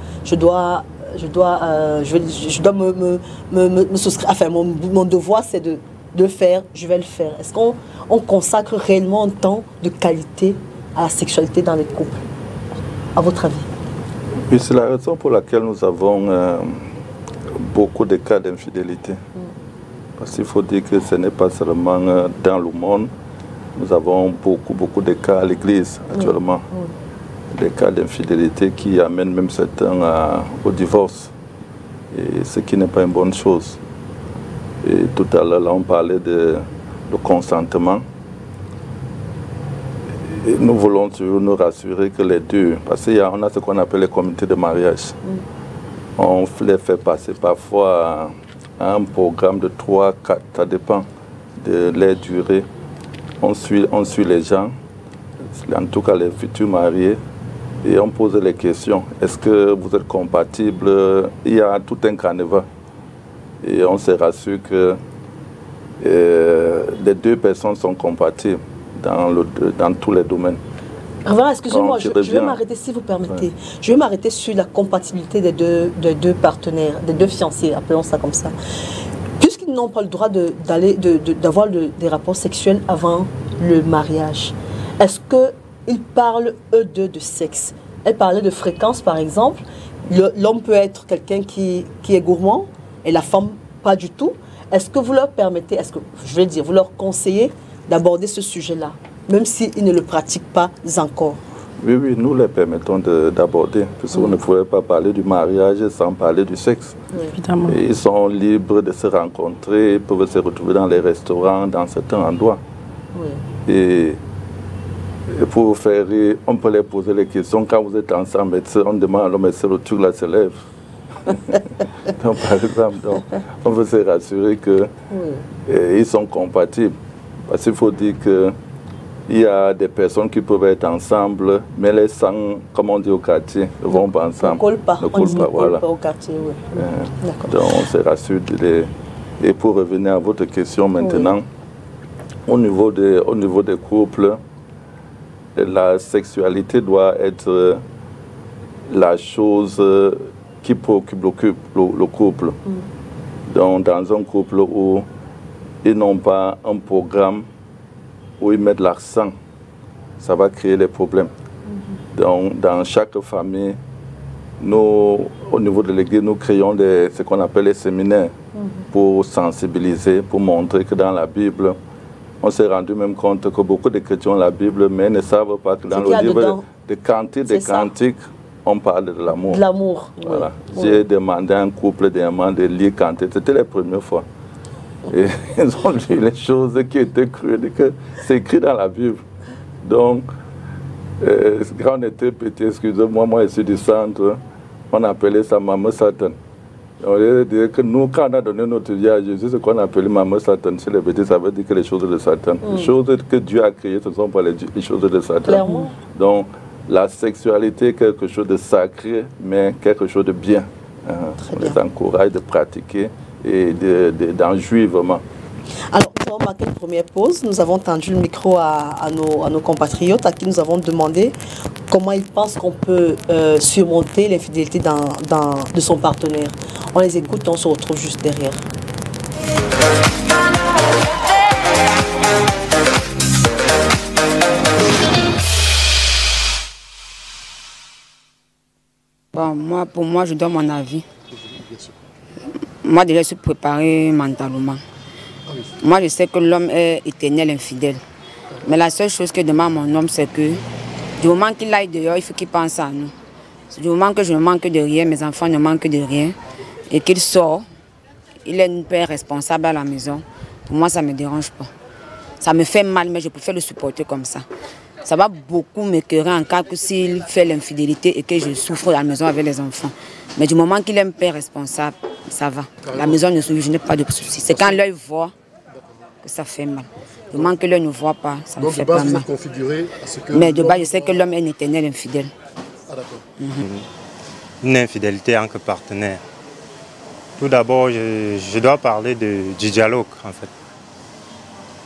me souscrire, enfin mon devoir c'est de le faire, je vais le faire. Est-ce qu'on consacre réellement un temps de qualité à la sexualité dans les couples, à votre avis? Oui, c'est la raison pour laquelle nous avons beaucoup de cas d'infidélité. Parce qu'il faut dire que ce n'est pas seulement dans le monde, nous avons beaucoup de cas à l'église actuellement. Des cas d'infidélité qui amènent même certains au divorce, et ce qui n'est pas une bonne chose. Et tout à l'heure, là, on parlait de consentement. Et nous voulons toujours nous rassurer que les deux, parce qu'on a ce qu'on appelle les comités de mariage. On les fait passer parfois à un programme de 3, 4, ça dépend de leur durée. On suit les gens, en tout cas les futurs mariés, et on pose les questions. Est-ce que vous êtes compatibles? Il y a tout un canevas. Et on se rassure que les deux personnes sont compatibles dans tous les domaines. Voilà, excusez-moi, je vais m'arrêter si vous permettez. Ouais. Je vais m'arrêter sur la compatibilité des deux partenaires, des deux fiancés, appelons ça comme ça. Puisqu'ils n'ont pas le droit d'avoir des rapports sexuels avant le mariage, est-ce qu'ils parlent, eux deux, de sexe? Elle parlait de fréquence, par exemple. L'homme peut être quelqu'un qui est gourmand et la femme, pas du tout. Est-ce que vous leur permettez, vous leur conseillez d'aborder ce sujet-là, même s'ils ne le pratiquent pas encore? Oui, nous les permettons d'aborder, parce qu'on ne pouvait pas parler du mariage sans parler du sexe. Et ils sont libres de se rencontrer, ils peuvent se retrouver dans les restaurants, dans certains endroits. Et pour faire rire, on peut leur poser les questions. Quand vous êtes ensemble, on demande à l'homme, est-ce que le truc là se lève? Donc, par exemple, on veut se rassurer qu'ils sont compatibles. Parce qu'il faut dire qu'il y a des personnes qui peuvent être ensemble, mais les sangs, comme on dit au quartier, ne vont pas ensemble. Ne collent pas. Ne collent pas, voilà. Pas au quartier, oui. Donc on se rassure. Et pour revenir à votre question maintenant, au niveau des couples, la sexualité doit être la chose qui préoccupe le couple. Donc dans un couple où ils n'ont pas un programme où ils mettent l'accent, ça va créer des problèmes. Donc, dans chaque famille, nous, au niveau de l'église, nous créons ce qu'on appelle les séminaires pour sensibiliser, pour montrer que dans la Bible, on s'est rendu même compte que beaucoup de chrétiens ont la Bible, mais ne savent pas que dans le livre des Cantiques, on parle de l'amour. De l'amour. Voilà. J'ai demandé à un couple de lire Cantiques. C'était la première fois. Et ils ont lu les choses qui étaient crues, que c'est écrit dans la Bible. Donc, quand on était petit, excusez-moi, moi je suis du centre, on appelait ça Maman Satan. On dirait que nous, quand on a donné notre vie à Jésus, ce qu'on appelait Maman Satan chez les petits, ça veut dire que les choses de Satan. Les choses que Dieu a créées, ce ne sont pas les choses de Satan. Clairement. Donc, la sexualité est quelque chose de sacré, mais quelque chose de bien. On les encourage de pratiquer et d'en jouir vraiment. Alors, nous avons marqué une première pause. Nous avons tendu le micro à nos compatriotes à qui nous avons demandé comment ils pensent qu'on peut surmonter l'infidélité de son partenaire. On les écoute, on se retrouve juste derrière. pour moi, je donne mon avis. Moi, déjà, je suis préparée mentalement. Moi, je sais que l'homme est éternel, infidèle. Mais la seule chose que demande mon homme, c'est que du moment qu'il aille dehors, il faut qu'il pense à nous. Du moment que je ne manque de rien, mes enfants ne manquent de rien, et qu'il sort, il est une père responsable à la maison, pour moi, ça ne me dérange pas. Ça me fait mal, mais je préfère le supporter comme ça. Ça va beaucoup m'écœurer en cas que s'il fait l'infidélité et que je souffre à la maison avec les enfants. Mais du moment qu'il est un père responsable, ça va. La maison ne souffre, je n'ai pas de soucis. C'est quand l'œil voit que ça fait mal. Du moment que l'œil ne voit pas, ça ne fait pas mal. Mais de base, je sais que l'homme est un éternel infidèle. Ah, d'accord. Une infidélité entre partenaires. Tout d'abord, je dois parler du dialogue, en fait.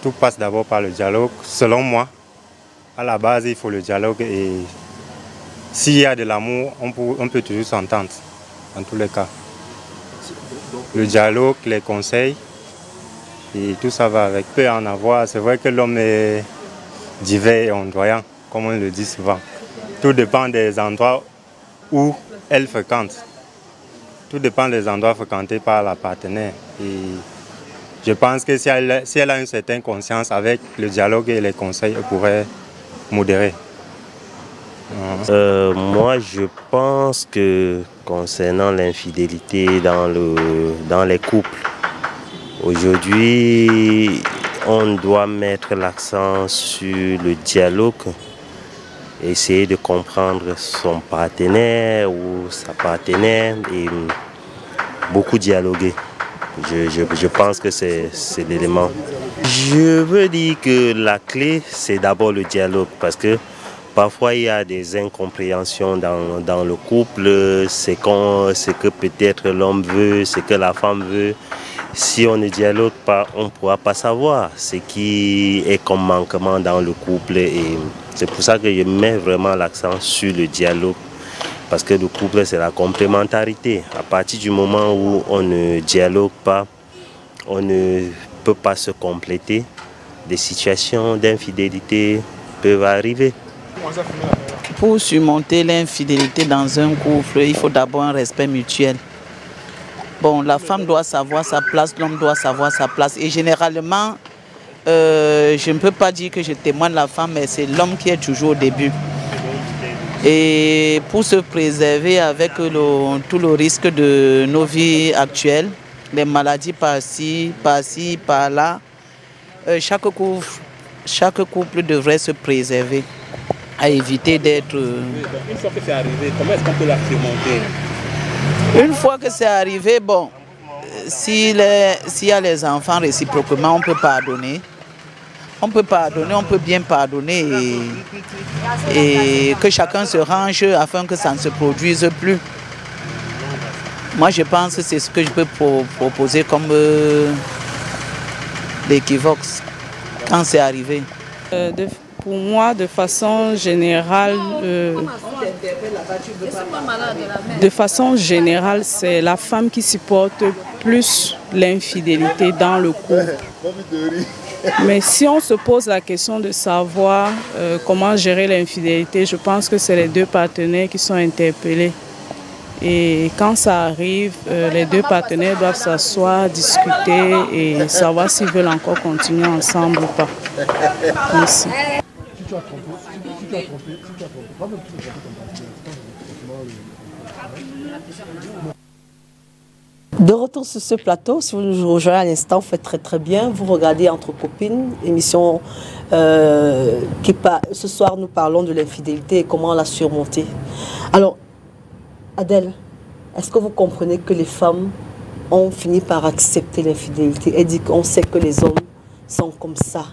Tout passe d'abord par le dialogue. Selon moi, à la base, il faut le dialogue et s'il y a de l'amour, on peut toujours s'entendre, en tous les cas. Le dialogue, les conseils, et tout ça va avec. Peut en avoir. C'est vrai que l'homme est divers et ondoyant, comme on le dit souvent. Tout dépend des endroits où elle fréquente. Tout dépend des endroits fréquentés par la partenaire. Et je pense que si elle a une certaine conscience avec le dialogue et les conseils, elle pourrait modérer. Moi, je pense que concernant l'infidélité dans les couples, aujourd'hui, on doit mettre l'accent sur le dialogue, essayer de comprendre son partenaire ou sa partenaire et beaucoup dialoguer. Je pense que c'est l'élément. Je veux dire que la clé, c'est d'abord le dialogue parce que parfois il y a des incompréhensions dans le couple, c'est que peut-être l'homme veut, ce que la femme veut. Si on ne dialogue pas, on ne pourra pas savoir ce qui est comme manquement dans le couple. Et c'est pour ça que je mets vraiment l'accent sur le dialogue. Parce que le couple, c'est la complémentarité. À partir du moment où on ne dialogue pas, on ne peut pas se compléter. Des situations d'infidélité peuvent arriver. Pour surmonter l'infidélité dans un couple, il faut d'abord un respect mutuel. Bon, la femme doit savoir sa place, l'homme doit savoir sa place. Et généralement, je ne peux pas dire que je témoigne la femme, mais c'est l'homme qui est toujours au début. Et pour se préserver avec tout le risque de nos vies actuelles, les maladies par-ci, par-là, chaque couple devrait se préserver, à éviter d'être... Une fois que c'est arrivé, comment est-ce qu'on peut la surmonter? Une fois que c'est arrivé, bon, s'il y a les enfants réciproquement, on peut pardonner. On peut pardonner, on peut bien pardonner et que chacun se range afin que ça ne se produise plus. Moi, je pense que c'est ce que je peux proposer comme l'équivoque quand c'est arrivé. Pour moi, de façon générale, c'est la femme qui supporte plus l'infidélité dans le couple. Mais si on se pose la question de savoir comment gérer l'infidélité, je pense que c'est les deux partenaires qui sont interpellés. Et quand ça arrive, les deux partenaires doivent s'asseoir, discuter et savoir s'ils veulent encore continuer ensemble ou pas. Merci. De retour sur ce plateau, si vous nous rejoignez à l'instant, vous faites très bien. Vous regardez Entre Copines, émission ce soir nous parlons de l'infidélité et comment la surmonter. Alors, Adèle, est-ce que vous comprenez que les femmes ont fini par accepter l'infidélité et dit qu'on sait que les hommes sont comme ça?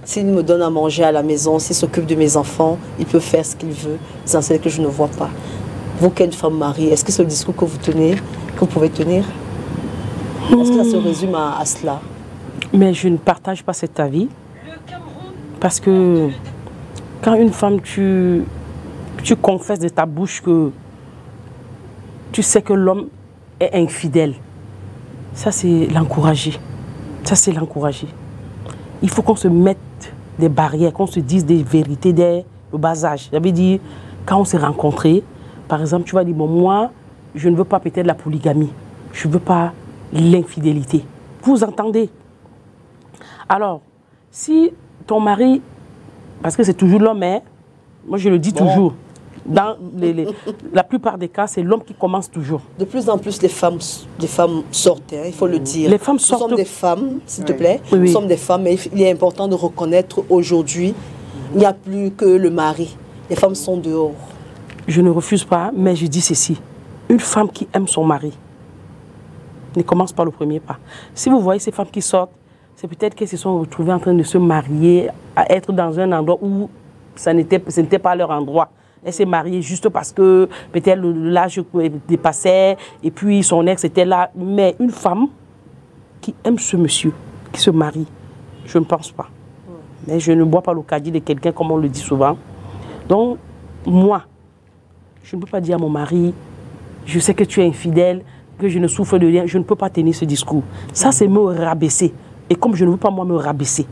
S'il me donne à manger à la maison, s'il s'occupe de mes enfants, il peut faire ce qu'il veut. C'est celle que je ne vois pas. Vous qui êtes une femme mariée, est-ce que c'est le discours que vous tenez, que vous pouvez tenir? Est-ce que ça se résume à cela? Mais je ne partage pas cet avis. Parce que quand une femme, tu confesses de ta bouche que tu sais que l'homme est infidèle, ça c'est l'encourager. Ça c'est l'encourager. Il faut qu'on se mette des barrières, qu'on se dise des vérités dès le bas âge. J'avais dit, quand on s'est rencontrés, par exemple, tu vas dire, bon, moi, je ne veux pas peut-être la polygamie. Je ne veux pas l'infidélité. Vous entendez? Alors, si ton mari, parce que c'est toujours l'homme, hein, moi je le dis toujours, dans la plupart des cas, c'est l'homme qui commence toujours. De plus en plus, les femmes sortent, hein, il faut le dire. Les femmes sortent. Nous sommes des femmes, s'il te plaît. Oui, Nous oui. sommes des femmes, mais il est important de reconnaître aujourd'hui, il n'y a plus que le mari. Les femmes sont dehors. Je ne refuse pas, mais je dis ceci. Une femme qui aime son mari ne commence pas le premier pas. Si vous voyez ces femmes qui sortent, c'est peut-être qu'elles se sont retrouvées en train de se marier, à être dans un endroit où ce n'était pas leur endroit. Elle s'est mariée juste parce que peut-être l'âge dépassait et puis son ex était là. Mais une femme qui aime ce monsieur, qui se marie, je ne pense pas. Mais je ne bois pas le caddie de quelqu'un comme on le dit souvent. Donc, moi, je ne peux pas dire à mon mari, je sais que tu es infidèle, que je ne souffre de rien. Je ne peux pas tenir ce discours. Ça, c'est me rabaisser. Et comme je ne veux pas, moi, me rabaisser,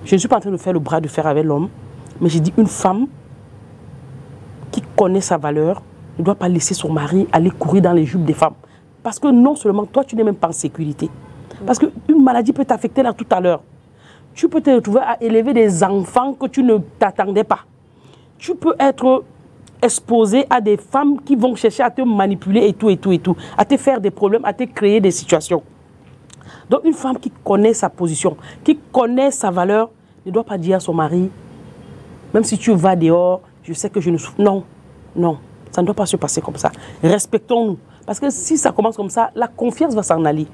je ne suis pas en train de faire le bras de fer avec l'homme, mais j'ai dit une femme qui connaît sa valeur ne doit pas laisser son mari aller courir dans les jupes des femmes. Parce que non seulement toi, tu n'es même pas en sécurité. Parce qu'une maladie peut t'affecter là tout à l'heure. Tu peux te retrouver à élever des enfants que tu ne t'attendais pas. Tu peux être exposé à des femmes qui vont chercher à te manipuler et tout, à te faire des problèmes, à te créer des situations. Donc une femme qui connaît sa position, qui connaît sa valeur, ne doit pas dire à son mari, même si tu vas dehors, je sais que je ne souffre. Non, non, ça ne doit pas se passer comme ça. Respectons-nous. Parce que si ça commence comme ça, la confiance va s'en aller.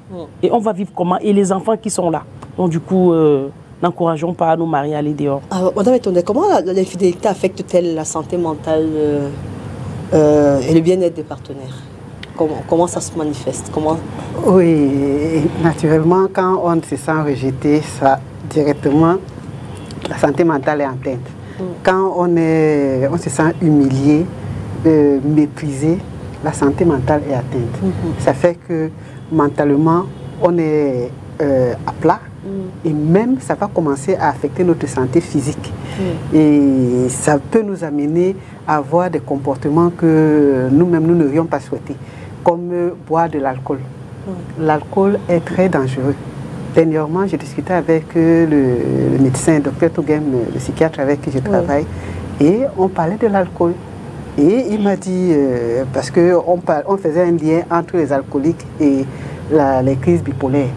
Et on va vivre comment? Et les enfants qui sont là. Donc du coup, n'encourageons pas nos maris à aller dehors. Alors, Madame Etonde, comment l'infidélité affecte-t-elle la santé mentale et le bien-être des partenaires? Comment ça se manifeste? Oui, naturellement, quand on se sent rejeté, ça, directement, la santé mentale est atteinte. Quand on se sent humilié, méprisé, la santé mentale est atteinte. Ça fait que mentalement, on est à plat et même ça va commencer à affecter notre santé physique. Et ça peut nous amener à avoir des comportements que nous-mêmes, nous n'aurions pas souhaité, comme boire de l'alcool. L'alcool est très dangereux. Dernièrement, j'ai discuté avec le médecin, Dr Toughem, le psychiatre avec qui je travaille, et on parlait de l'alcool. Et il m'a dit, parce qu'on faisait un lien entre les alcooliques et les crises bipolaires.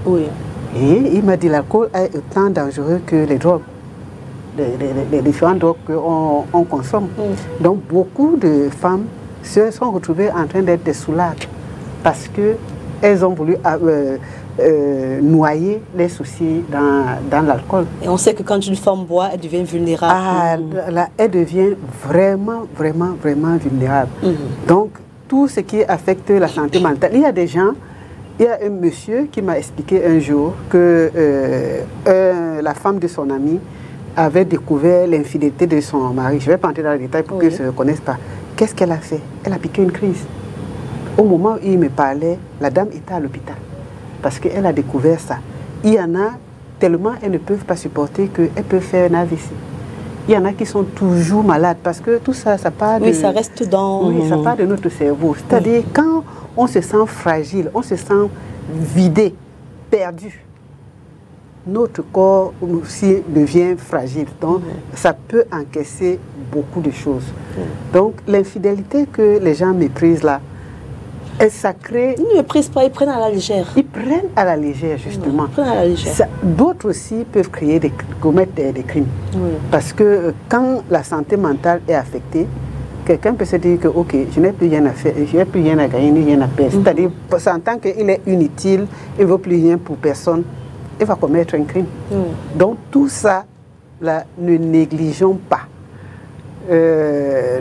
Et il m'a dit l'alcool est autant dangereux que les drogues, les différentes drogues qu'on consomme. Donc beaucoup de femmes se sont retrouvées en train d'être des soulades parce qu'elles ont voulu noyer les soucis dans l'alcool. Et on sait que quand une femme boit, elle devient vulnérable. Elle devient vraiment vulnérable. Donc, tout ce qui affecte la santé mentale. Il y a des gens, il y a un monsieur qui m'a expliqué un jour que la femme de son ami avait découvert l'infidélité de son mari. Je ne vais pas entrer dans les détails pour qu'ils ne se connaissent pas. Qu'est-ce qu'elle a fait? Elle a piqué une crise. Au moment où il me parlait, la dame était à l'hôpital. Parce qu'elle a découvert ça. Il y en a tellement, elles ne peuvent pas supporter qu'elles peuvent faire un AVC. Il y en a qui sont toujours malades parce que tout ça, ça part de... Oui, ça reste dans... Oui, ça part de notre cerveau. C'est-à-dire, quand on se sent fragile, on se sent vidé, perdu, notre corps aussi devient fragile. Donc, ça peut encaisser beaucoup de choses. Donc, l'infidélité que les gens méprisent là, ça crée... Ils ne méprisent pas, ils prennent à la légère. Ils prennent à la légère, justement. Ils prennent à la légère. D'autres aussi peuvent commettre des crimes. Parce que quand la santé mentale est affectée, quelqu'un peut se dire que, ok, je n'ai plus rien à faire, je n'ai plus rien à gagner, ni rien à perdre. C'est-à-dire, en tant qu'il est inutile, il ne vaut plus rien pour personne, il va commettre un crime. Donc, tout ça, là, ne négligeons pas.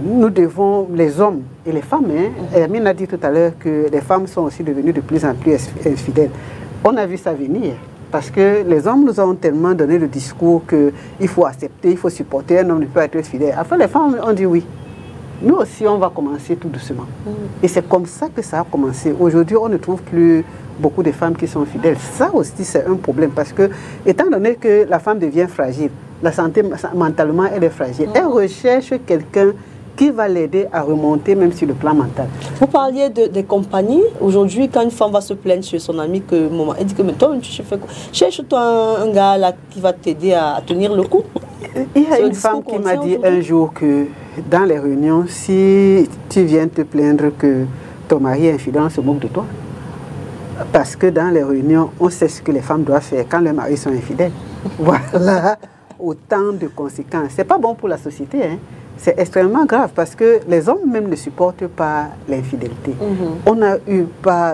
Nous devons, les hommes et les femmes, Hermine a dit tout à l'heure que les femmes sont aussi devenues de plus en plus infidèles. On a vu ça venir, parce que les hommes nous ont tellement donné le discours qu'il faut accepter, il faut supporter, un homme ne peut être fidèle. Après, les femmes ont dit oui. Nous aussi, on va commencer tout doucement. Et c'est comme ça que ça a commencé. Aujourd'hui, on ne trouve plus beaucoup de femmes qui sont fidèles. Ça aussi, c'est un problème, parce que, étant donné que la femme devient fragile, la santé mentalement, elle est fragile. Elle recherche quelqu'un qui va l'aider à remonter même sur le plan mental. Vous parliez des compagnies. Aujourd'hui, quand une femme va se plaindre chez son ami, que maman, elle dit que mais toi, tu fais quoi? Cherche-toi un gars là qui va t'aider à tenir le coup. Il y a une femme qui m'a dit un jour que dans les réunions, si tu viens te plaindre que ton mari est infidèle, on se moque de toi. Parce que dans les réunions, on sait ce que les femmes doivent faire quand leurs maris sont infidèles. Voilà, autant de conséquences. Ce n'est pas bon pour la société, hein. C'est extrêmement grave parce que les hommes même ne supportent pas l'infidélité. On a eu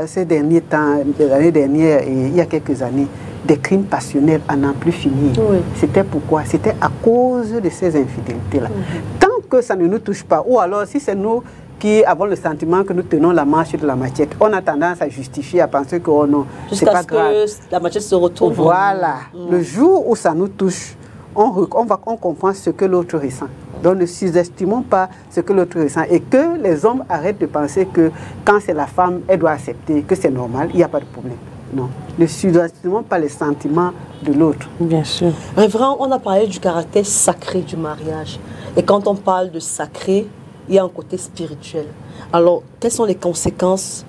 ces derniers temps, l'année dernière et il y a quelques années, des crimes passionnels à n'en plus finir. C'était pourquoi? C'était à cause de ces infidélités-là. Tant que ça ne nous touche pas, ou alors si c'est nous qui avons le sentiment que nous tenons la marche de la machette, on a tendance à justifier, à penser que oh non, c'est pas grave. Jusqu'à ce que la machette se retourne. Voilà. Le jour où ça nous touche, on comprend ce que l'autre ressent. Donc ne sous-estimons pas ce que l'autre ressent et que les hommes arrêtent de penser que quand c'est la femme, elle doit accepter, que c'est normal, il n'y a pas de problème. Non, ne sous-estimons pas les sentiments de l'autre. Bien sûr. Révérend, on a parlé du caractère sacré du mariage. Et quand on parle de sacré, il y a un côté spirituel. Alors, quelles sont les conséquences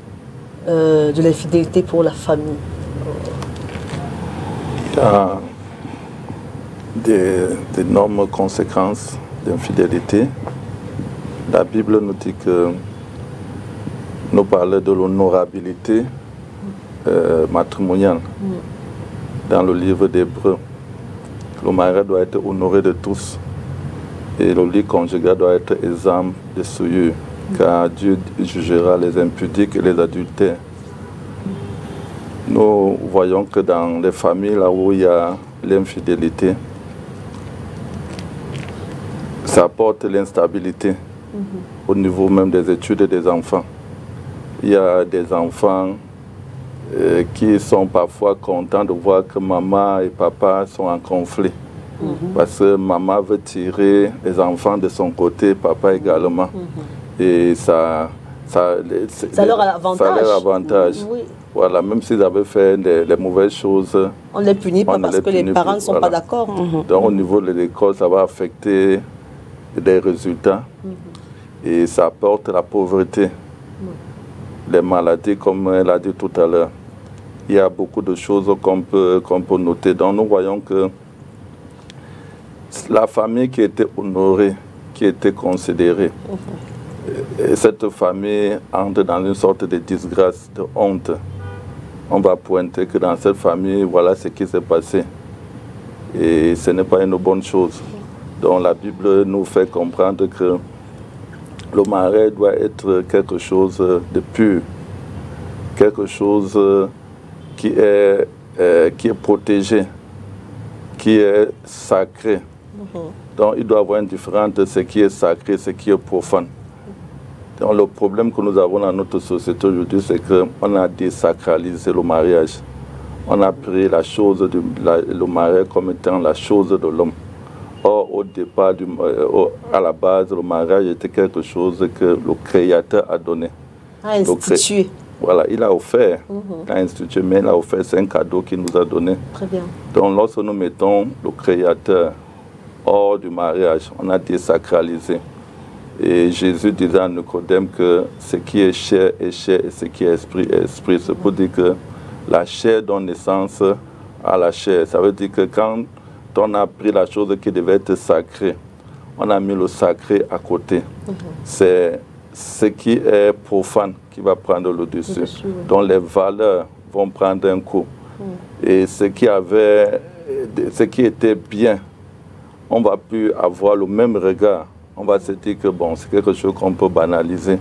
de l'infidélité pour la famille? Il y a d'énormes conséquences d'infidélité. La Bible nous dit que nous parle de l'honorabilité matrimoniale. Dans le livre d'Hébreux, le mariage doit être honoré de tous et le lit conjugal doit être exempt de souillure, car Dieu jugera les impudiques et les adultères. Nous voyons que dans les familles là où il y a l'infidélité, ça apporte l'instabilité au niveau même des études des enfants. Il y a des enfants qui sont parfois contents de voir que maman et papa sont en conflit. Parce que maman veut tirer les enfants de son côté, papa également. Et ça leur avantage. Oui. Voilà, même s'ils avaient fait les mauvaises choses, on ne les punit pas parce que les parents ne sont pas d'accord. Donc au niveau de l'école, ça va affecter des résultats et ça apporte la pauvreté, les maladies, comme elle a dit tout à l'heure. Il y a beaucoup de choses qu'on peut noter. Donc nous voyons que la famille qui était honorée, qui était considérée, et cette famille entre dans une sorte de disgrâce, de honte. On va pointer que dans cette famille, voilà ce qui s'est passé. Et ce n'est pas une bonne chose. Donc la Bible nous fait comprendre que le mariage doit être quelque chose de pur, quelque chose qui est protégé, qui est sacré. Donc il doit y avoir une différence entre ce qui est sacré et ce qui est profane. Donc le problème que nous avons dans notre société aujourd'hui, c'est qu'on a désacralisé le mariage. On a pris le mariage comme étant la chose de l'homme. Or, au départ, à la base, le mariage était quelque chose que le Créateur a donné. A institué. Voilà, il a offert, il a institué, mais il a offert, c'est un cadeau qu'il nous a donné. Très bien. Donc, lorsque nous mettons le Créateur hors du mariage, on a désacralisé. Et Jésus disait à Nicodème que ce qui est chair est chair et ce qui est esprit est esprit. C'est pour dire que la chair donne naissance à la chair. Ça veut dire que quand on a pris la chose qui devait être sacrée, on a mis le sacré à côté. C'est ce qui est profane qui va prendre le dessus. Donc les valeurs vont prendre un coup. Et ce qui était bien, on ne va plus avoir le même regard. On va se dire que bon, c'est quelque chose qu'on peut banaliser.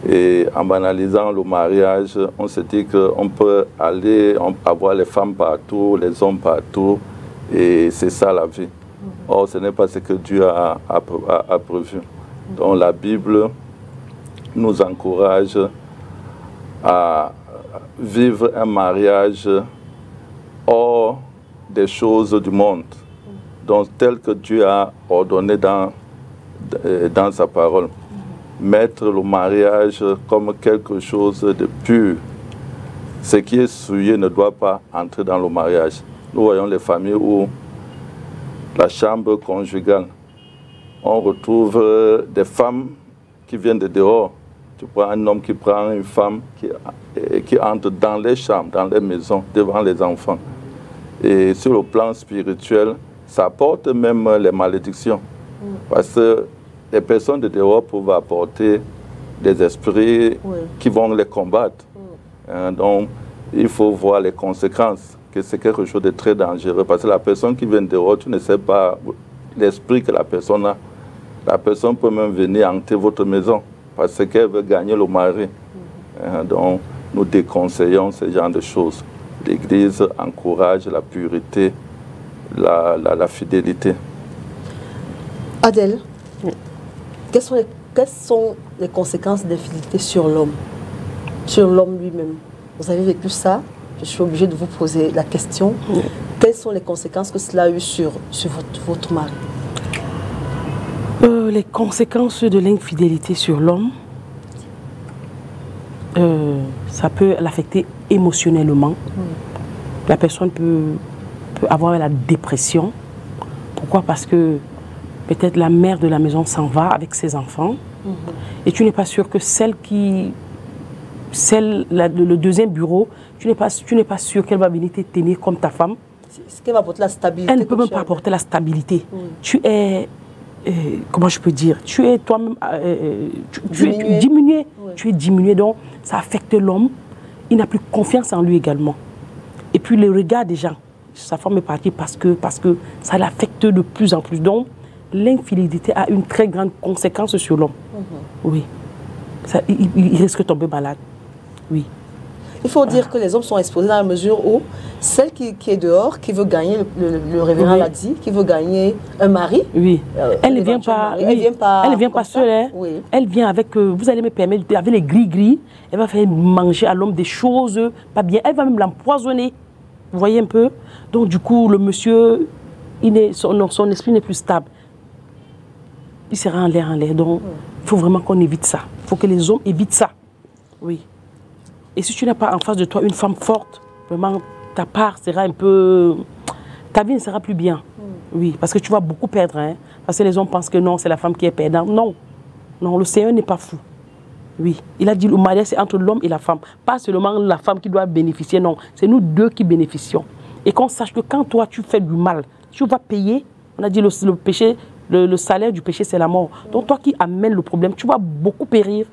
Et en banalisant le mariage, on se dit qu'on peut aller avoir les femmes partout, les hommes partout, et c'est ça la vie. Or, ce n'est pas ce que Dieu a prévu. Donc la Bible nous encourage à vivre un mariage hors des choses du monde, donc tel que Dieu a ordonné dans sa parole. Mettre le mariage comme quelque chose de pur. Ce qui est souillé ne doit pas entrer dans le mariage. Nous voyons les familles où la chambre conjugale, on retrouve des femmes qui viennent de dehors. Tu prends un homme qui prend une femme qui entre dans les chambres, dans les maisons, devant les enfants. Et sur le plan spirituel, ça apporte même les malédictions. Parce que les personnes de dehors peuvent apporter des esprits qui vont les combattre. Donc, il faut voir les conséquences, que c'est quelque chose de très dangereux. Parce que la personne qui vient de dehors, tu ne sais pas l'esprit que la personne a. La personne peut même venir hanter votre maison parce qu'elle veut gagner le mari. Donc, nous déconseillons ce genre de choses. L'Église encourage la pureté, la fidélité. Adèle, quelles sont les conséquences d'infidélité sur l'homme lui-même? Vous avez vécu ça, je suis obligée de vous poser la question. Quelles sont les conséquences que cela a eu sur votre mari? Les conséquences de l'infidélité sur l'homme, ça peut l'affecter émotionnellement. La personne peut avoir la dépression. Pourquoi? Parce que peut-être la mère de la maison s'en va avec ses enfants et tu n'es pas sûr que le deuxième bureau, tu n'es pas sûr qu'elle va venir te tenir comme ta femme. Ce qui va apporter la stabilité. Elle ne peut même pas apporter la stabilité. Tu es, comment je peux dire, tu es toi-même diminué. Tu es diminué, donc ça affecte l'homme. Il n'a plus confiance en lui également. Et puis le regard des gens, sa femme est partie parce que ça l'affecte de plus en plus. Donc l'infidélité a une très grande conséquence sur l'homme. Oui. Il risque de tomber malade. Oui. Il faut dire que les hommes sont exposés dans la mesure où celle qui est dehors, qui veut gagner, le révérend l'a dit, qui veut gagner un mari. Oui. Elle ne vient pas, elle ne vient pas seule. Hein. Oui. Elle vient avec, vous allez me permettre, avec les gris-gris, elle va faire manger à l'homme des choses pas bien. Elle va même l'empoisonner. Vous voyez un peu? Donc du coup, le monsieur, son esprit n'est plus stable. Il sera en l'air. Donc il faut vraiment qu'on évite ça. Il faut que les hommes évitent ça. Oui. Et si tu n'as pas en face de toi une femme forte, vraiment, ta part sera un peu... Ta vie ne sera plus bien. Oui, parce que tu vas beaucoup perdre. Hein, parce que les hommes pensent que non, c'est la femme qui est perdante. Non. Non, le Seigneur n'est pas fou. Oui. Il a dit le mariage, c'est entre l'homme et la femme. Pas seulement la femme qui doit bénéficier, non. C'est nous deux qui bénéficions. Et qu'on sache que quand toi, tu fais du mal, tu vas payer. On a dit le péché, le salaire du péché, c'est la mort. Donc toi qui amènes le problème, tu vas beaucoup périr.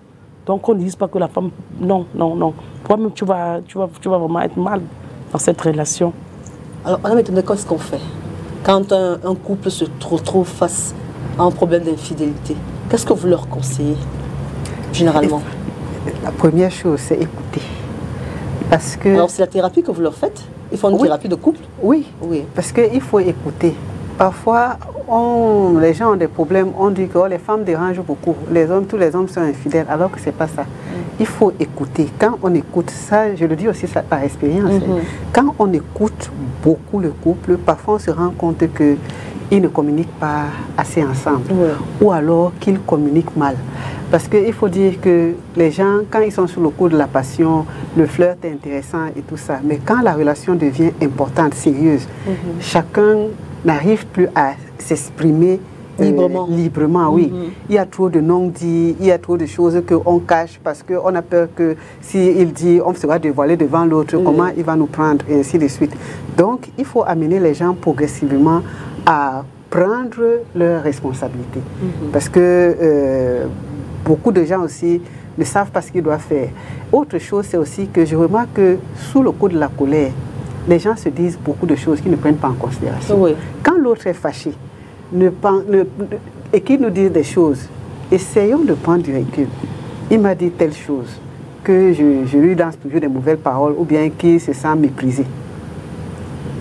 Donc on ne dise pas que la femme... Non, non, non. Toi-même, tu vas vraiment être mal dans cette relation. Alors, maintenant, qu'est-ce qu'on fait quand un couple se retrouve face à un problème d'infidélité? Qu'est-ce que vous leur conseillez, généralement? La première chose, c'est écouter. Parce que... Alors, c'est la thérapie que vous leur faites? Ils font une thérapie de couple? Oui, oui. Parce qu'il faut écouter. Parfois, les gens ont des problèmes, on dit que les femmes dérangent beaucoup, tous les hommes sont infidèles, alors que ce n'est pas ça. Il faut écouter. Quand on écoute, ça, je le dis aussi ça, par expérience, quand on écoute beaucoup le couple, parfois on se rend compte qu'ils ne communiquent pas assez ensemble, ou alors qu'ils communiquent mal. Parce qu'il faut dire que les gens, quand ils sont sous le coup de la passion, le flirt est intéressant et tout ça, mais quand la relation devient importante, sérieuse, chacun n'arrive plus à s'exprimer librement, oui. Il y a trop de non-dits, il y a trop de choses qu'on cache parce qu'on a peur que s'il dit, on sera dévoilé devant l'autre, comment il va nous prendre, et ainsi de suite. Donc, il faut amener les gens progressivement à prendre leurs responsabilités. Parce que beaucoup de gens aussi ne savent pas ce qu'ils doivent faire. Autre chose, c'est aussi que je remarque que sous le coup de la colère, les gens se disent beaucoup de choses qu'ils ne prennent pas en considération. Quand l'autre est fâché et qu'il nous dit des choses, essayons de prendre du recul. Il m'a dit telle chose, que je lui lance toujours des mauvaises paroles ou bien qu'il se sent méprisé.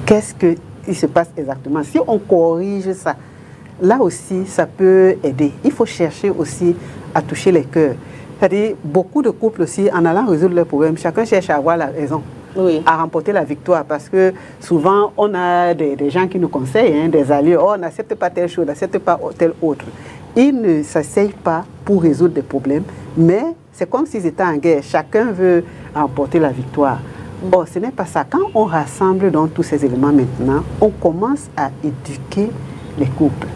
Qu'est-ce qu'il se passe exactement? Si on corrige ça, là aussi, ça peut aider. Il faut chercher aussi à toucher les cœurs. C'est-à-dire, beaucoup de couples aussi, en allant résoudre leurs problèmes, chacun cherche à avoir la raison. À remporter la victoire, parce que souvent on a des gens qui nous conseillent, des alliés, on n'accepte pas telle chose, n'accepte pas telle autre. Ils ne s'asseyent pas pour résoudre des problèmes, mais c'est comme s'ils étaient en guerre, chacun veut remporter la victoire. Or, ce n'est pas ça. Quand on rassemble dans tous ces éléments maintenant, on commence à éduquer les couples.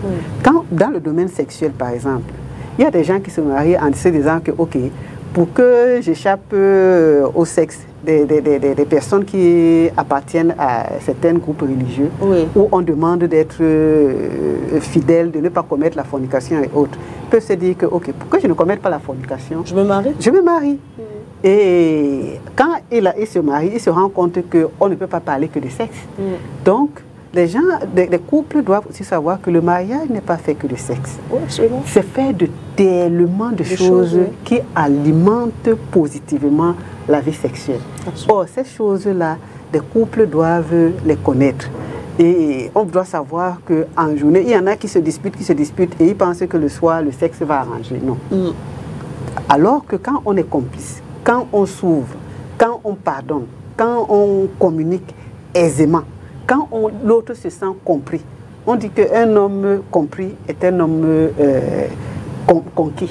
Quand, dans le domaine sexuel, par exemple, il y a des gens qui se marient en se disant que, ok, pour que j'échappe au sexe des personnes qui appartiennent à certains groupes religieux, où on demande d'être fidèle, de ne pas commettre la fornication et autres, peuvent se dire que, ok, pour que je ne commette pas la fornication, je me marie. Je me marie. Et quand il se marie, il se rend compte qu'on ne peut pas parler que de sexe. Donc, les gens, les couples doivent aussi savoir que le mariage n'est pas fait que de sexe. C'est fait de tellement de choses qui alimentent positivement la vie sexuelle. Or, ces choses-là, les couples doivent les connaître. Et on doit savoir qu'en journée, il y en a qui se disputent et ils pensent que le soir, le sexe va arranger. Non. Alors que quand on est complice, quand on s'ouvre, quand on pardonne, quand on communique aisément, quand l'autre se sent compris, on dit qu'un homme compris est un homme conquis.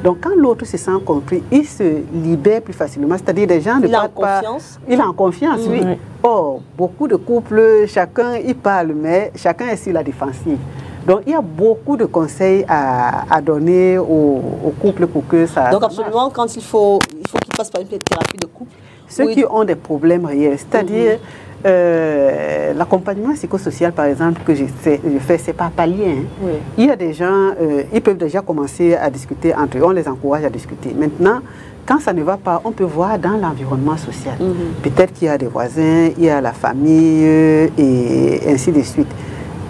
Donc quand l'autre se sent compris, il se libère plus facilement. C'est-à-dire des gens ne parlent pas. Il a en confiance, oui. Or, beaucoup de couples, chacun y parle, mais chacun est sur la défensive. Donc il y a beaucoup de conseils à donner aux couples pour que ça. Donc absolument, quand il faut qu'ils passent par une thérapie de couple. Ceux qui ont des problèmes réels, c'est-à-dire l'accompagnement psychosocial, par exemple, que je fais, c'est pas palier. Il y a des gens, ils peuvent déjà commencer à discuter entre eux, on les encourage à discuter. Maintenant, quand ça ne va pas, on peut voir dans l'environnement social. Peut-être qu'il y a des voisins, il y a la famille et ainsi de suite.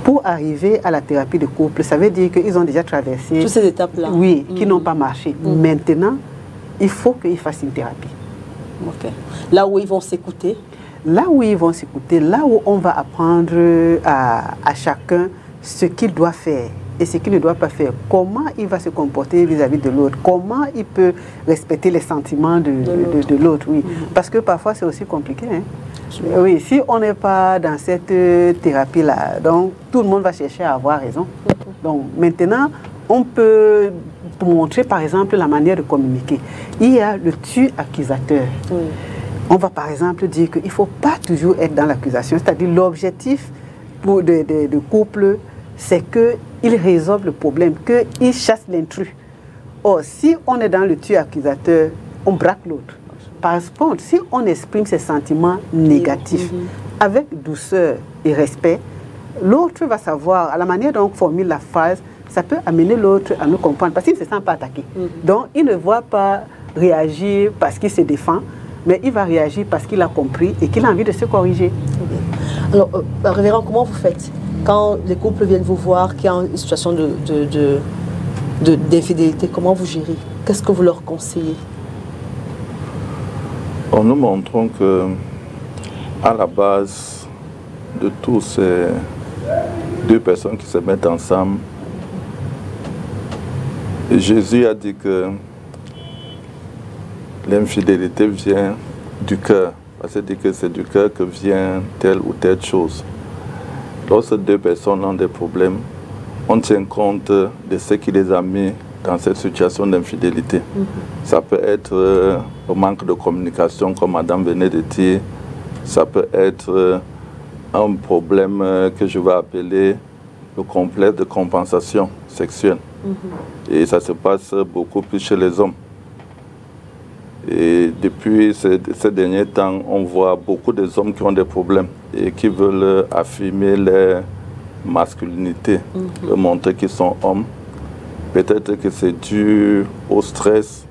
Pour arriver à la thérapie de couple, ça veut dire qu'ils ont déjà traversé toutes ces étapes-là. Oui, qui n'ont pas marché. Maintenant, il faut qu'ils fassent une thérapie. Là où ils vont s'écouter. Là où ils vont s'écouter, là où on va apprendre à chacun ce qu'il doit faire et ce qu'il ne doit pas faire, comment il va se comporter vis-à-vis de l'autre, comment il peut respecter les sentiments de l'autre. Oui. Parce que parfois c'est aussi compliqué. Oui, si on n'est pas dans cette thérapie-là, donc tout le monde va chercher à avoir raison. Donc maintenant, on peut montrer par exemple la manière de communiquer. Il y a le tu accusateur. On va par exemple dire qu'il ne faut pas toujours être dans l'accusation. C'est-à-dire l'objectif de couple, c'est qu'il résolve le problème, qu'il chasse l'intrus. Or, si on est dans le tu accusateur, on braque l'autre. Par contre, si on exprime ses sentiments négatifs avec douceur et respect, l'autre va savoir, à la manière dont on formule la phrase, ça peut amener l'autre à nous comprendre, parce qu'il ne se sent pas attaqué. Donc, il ne va pas réagir parce qu'il se défend, mais il va réagir parce qu'il a compris et qu'il a envie de se corriger. Alors, révérend, comment vous faites quand les couples viennent vous voir, qui ont une situation d'infidélité? Comment vous gérez? Qu'est-ce que vous leur conseillez? Nous montrons que, à la base de tous ces deux personnes qui se mettent ensemble, Jésus a dit que l'infidélité vient du cœur. C'est dit que c'est du cœur que vient telle ou telle chose. Lorsque deux personnes ont des problèmes, on tient compte de ce qui les a mis dans cette situation d'infidélité. Ça peut être le manque de communication, comme Madame venait de dire. Ça peut être un problème que je vais appeler le complexe de compensation sexuelle. Et ça se passe beaucoup plus chez les hommes. Et depuis ces derniers temps, on voit beaucoup d'hommes qui ont des problèmes et qui veulent affirmer leur masculinité, de montrer qu'ils sont hommes. Peut-être que c'est dû au stress,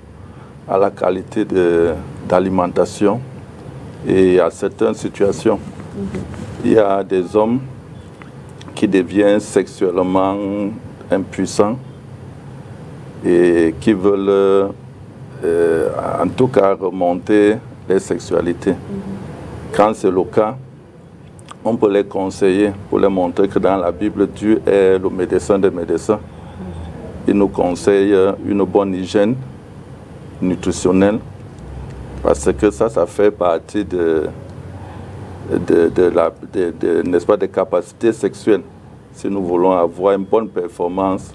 à la qualité d'alimentation et à certaines situations. Il y a des hommes qui deviennent sexuellement impuissants et qui veulent en tout cas remonter les sexualités. Quand c'est le cas, on peut les conseiller pour les montrer que dans la Bible, Dieu est le médecin des médecins. Il nous conseille une bonne hygiène nutritionnelle parce que ça fait partie n'est-ce pas, des capacités sexuelles. Si nous voulons avoir une bonne performance,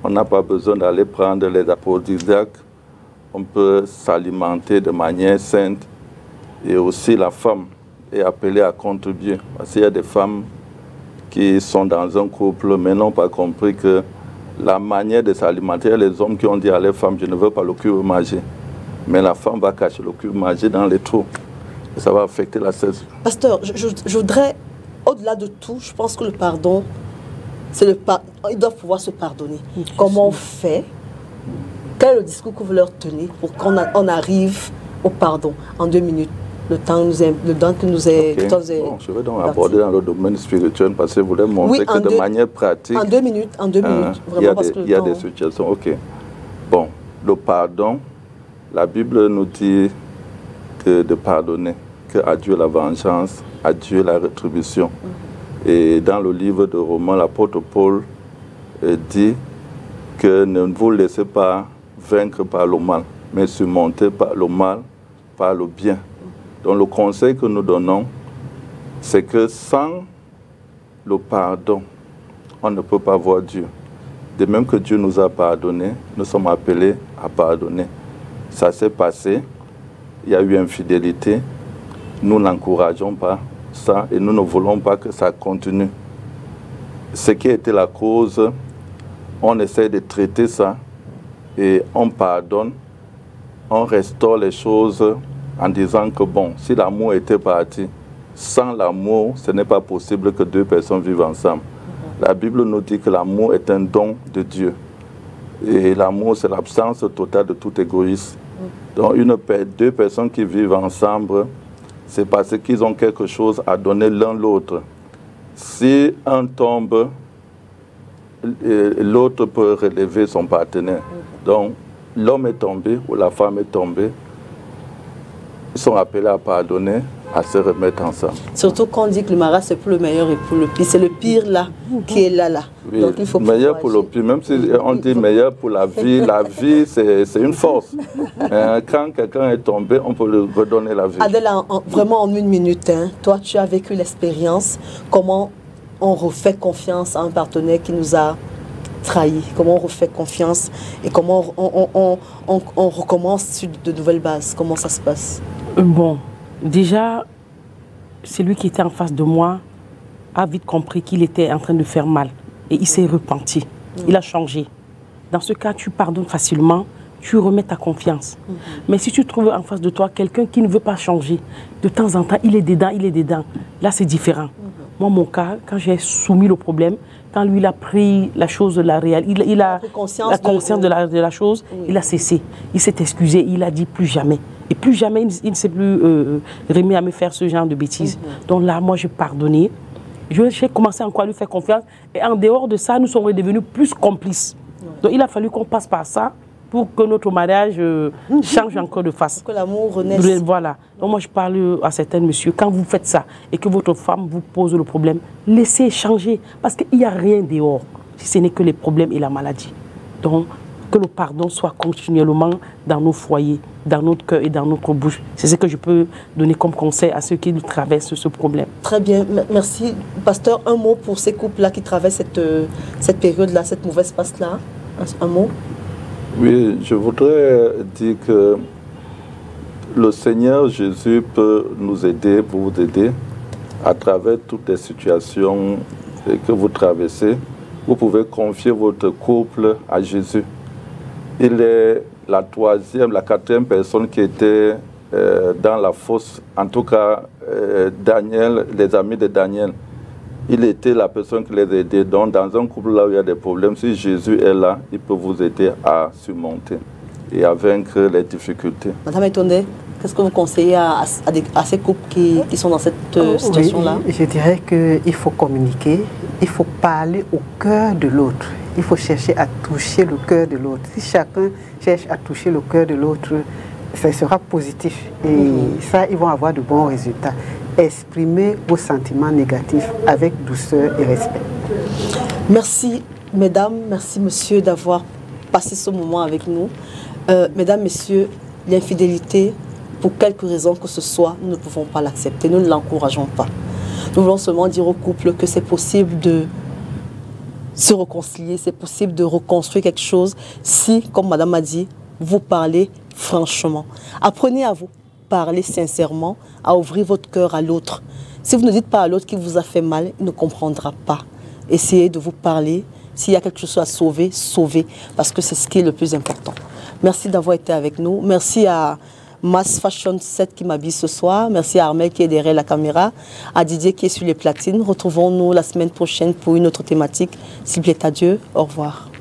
on n'a pas besoin d'aller prendre les aphrodisiaques. On peut s'alimenter de manière saine et aussi la femme est appelée à contribuer. Parce qu'il y a des femmes qui sont dans un couple, mais n'ont pas compris que la manière de s'alimenter, il y a les hommes qui ont dit à les femmes, je ne veux pas le cube manger. Mais la femme va cacher le cube manger dans les trous. Et ça va affecter la cesse. Pasteur, je voudrais, au-delà de tout, je pense que le pardon, ils doivent pouvoir se pardonner. Comment on fait? Quel est le discours que vous leur tenez pour qu'on arrive au pardon en 2 minutes? Le temps que nous est... Okay. Bon, je vais donc aborder dans le domaine spirituel parce que vous voulez montrer que de manière pratique... En 2 minutes, vraiment, il y a des situations. Ok. Bon, le pardon, la Bible nous dit de pardonner, qu'à Dieu la vengeance, à Dieu la rétribution. Et dans le livre de Romains, l'apôtre Paul dit que ne vous laissez pas vaincre par le mal, mais surmonter par le mal, par le bien. Donc le conseil que nous donnons, c'est que sans le pardon, on ne peut pas voir Dieu. De même que Dieu nous a pardonné, nous sommes appelés à pardonner. Ça s'est passé, il y a eu infidélité, nous n'encourageons pas ça et nous ne voulons pas que ça continue. Ce qui a été la cause, on essaie de traiter ça et on pardonne, on restaure les choses en disant que bon, si l'amour était parti, sans l'amour, ce n'est pas possible que 2 personnes vivent ensemble. La Bible nous dit que l'amour est un don de Dieu. Et l'amour, c'est l'absence totale de tout égoïsme. Donc 2 personnes qui vivent ensemble, c'est parce qu'ils ont quelque chose à donner l'un l'autre. Si un tombe, l'autre peut relever son partenaire. Donc l'homme est tombé ou la femme est tombée. Ils sont appelés à pardonner, à se remettre ensemble. Surtout quand on dit que le mariage, c'est pour le meilleur et pour le pire. C'est le pire là qui est là. Oui, donc il faut meilleur pour le pire, même si on dit meilleur pour la vie c'est une force. Quand quelqu'un est tombé, on peut lui redonner la vie. Adèle, vraiment en 1 minute, hein, toi tu as vécu l'expérience, comment on refait confiance à un partenaire qui nous a trahi, comment on refait confiance et comment on recommence sur de nouvelles bases, comment ça se passe? Bon, déjà, celui qui était en face de moi a vite compris qu'il était en train de faire mal et il s'est repenti, il a changé. Dans ce cas, tu pardonnes facilement, tu remets ta confiance. Mais si tu trouves en face de toi quelqu'un qui ne veut pas changer, de temps en temps, il est dedans, là c'est différent. Moi, mon cas, quand j'ai soumis le problème, quand lui il a pris la chose de la réalité, il a la conscience de la chose, il a cessé, il s'est excusé, il a dit plus jamais. Et plus jamais, il ne s'est plus remis à me faire ce genre de bêtises. Donc là, moi, j'ai pardonné. J'ai commencé encore à lui faire confiance. Et en dehors de ça, nous sommes devenus plus complices. Donc il a fallu qu'on passe par ça pour que notre mariage change encore de face. Pour que l'amour renaisse. Voilà. Donc moi, je parle à certains messieurs, quand vous faites ça et que votre femme vous pose le problème, laissez changer. Parce qu'il n'y a rien dehors, si ce n'est que les problèmes et la maladie. Donc, que le pardon soit continuellement dans nos foyers, dans notre cœur et dans notre bouche. C'est ce que je peux donner comme conseil à ceux qui traversent ce problème. Très bien, merci. Pasteur, un mot pour ces couples-là qui traversent cette période-là, cette mauvaise passe-là. Un mot? Oui, je voudrais dire que le Seigneur Jésus peut nous aider, pour vous aider, à travers toutes les situations que vous traversez. Vous pouvez confier votre couple à Jésus. Il est la 3e, la 4e personne qui était dans la fosse. En tout cas, Daniel, les amis de Daniel, il était la personne qui les aidait. Donc, dans un couple là où il y a des problèmes, si Jésus est là, il peut vous aider à surmonter et à vaincre les difficultés. Madame Etonde, qu'est-ce que vous conseillez à ces couples qui sont dans cette situation-là? Oui, je dirais qu'il faut communiquer, il faut parler au cœur de l'autre. Il faut chercher à toucher le cœur de l'autre. Si chacun cherche à toucher le cœur de l'autre, ça sera positif. Et ça, ils vont avoir de bons résultats. Exprimez vos sentiments négatifs avec douceur et respect. Merci, mesdames, merci, monsieur, d'avoir passé ce moment avec nous. Mesdames, messieurs, l'infidélité, pour quelque raison que ce soit, nous ne pouvons pas l'accepter, nous ne l'encourageons pas. Nous voulons seulement dire au couple que c'est possible de se réconcilier, c'est possible de reconstruire quelque chose si, comme madame a dit, vous parlez franchement. Apprenez à vous parler sincèrement, à ouvrir votre cœur à l'autre. Si vous ne dites pas à l'autre qui vous a fait mal, il ne comprendra pas. Essayez de vous parler. S'il y a quelque chose à sauver, sauvez, parce que c'est ce qui est le plus important. Merci d'avoir été avec nous. Merci à Mass Fashion 7 qui m'habille ce soir. Merci à Armel qui est derrière la caméra, à Didier qui est sur les platines. Retrouvons-nous la semaine prochaine pour une autre thématique. S'il plaît à Dieu, au revoir.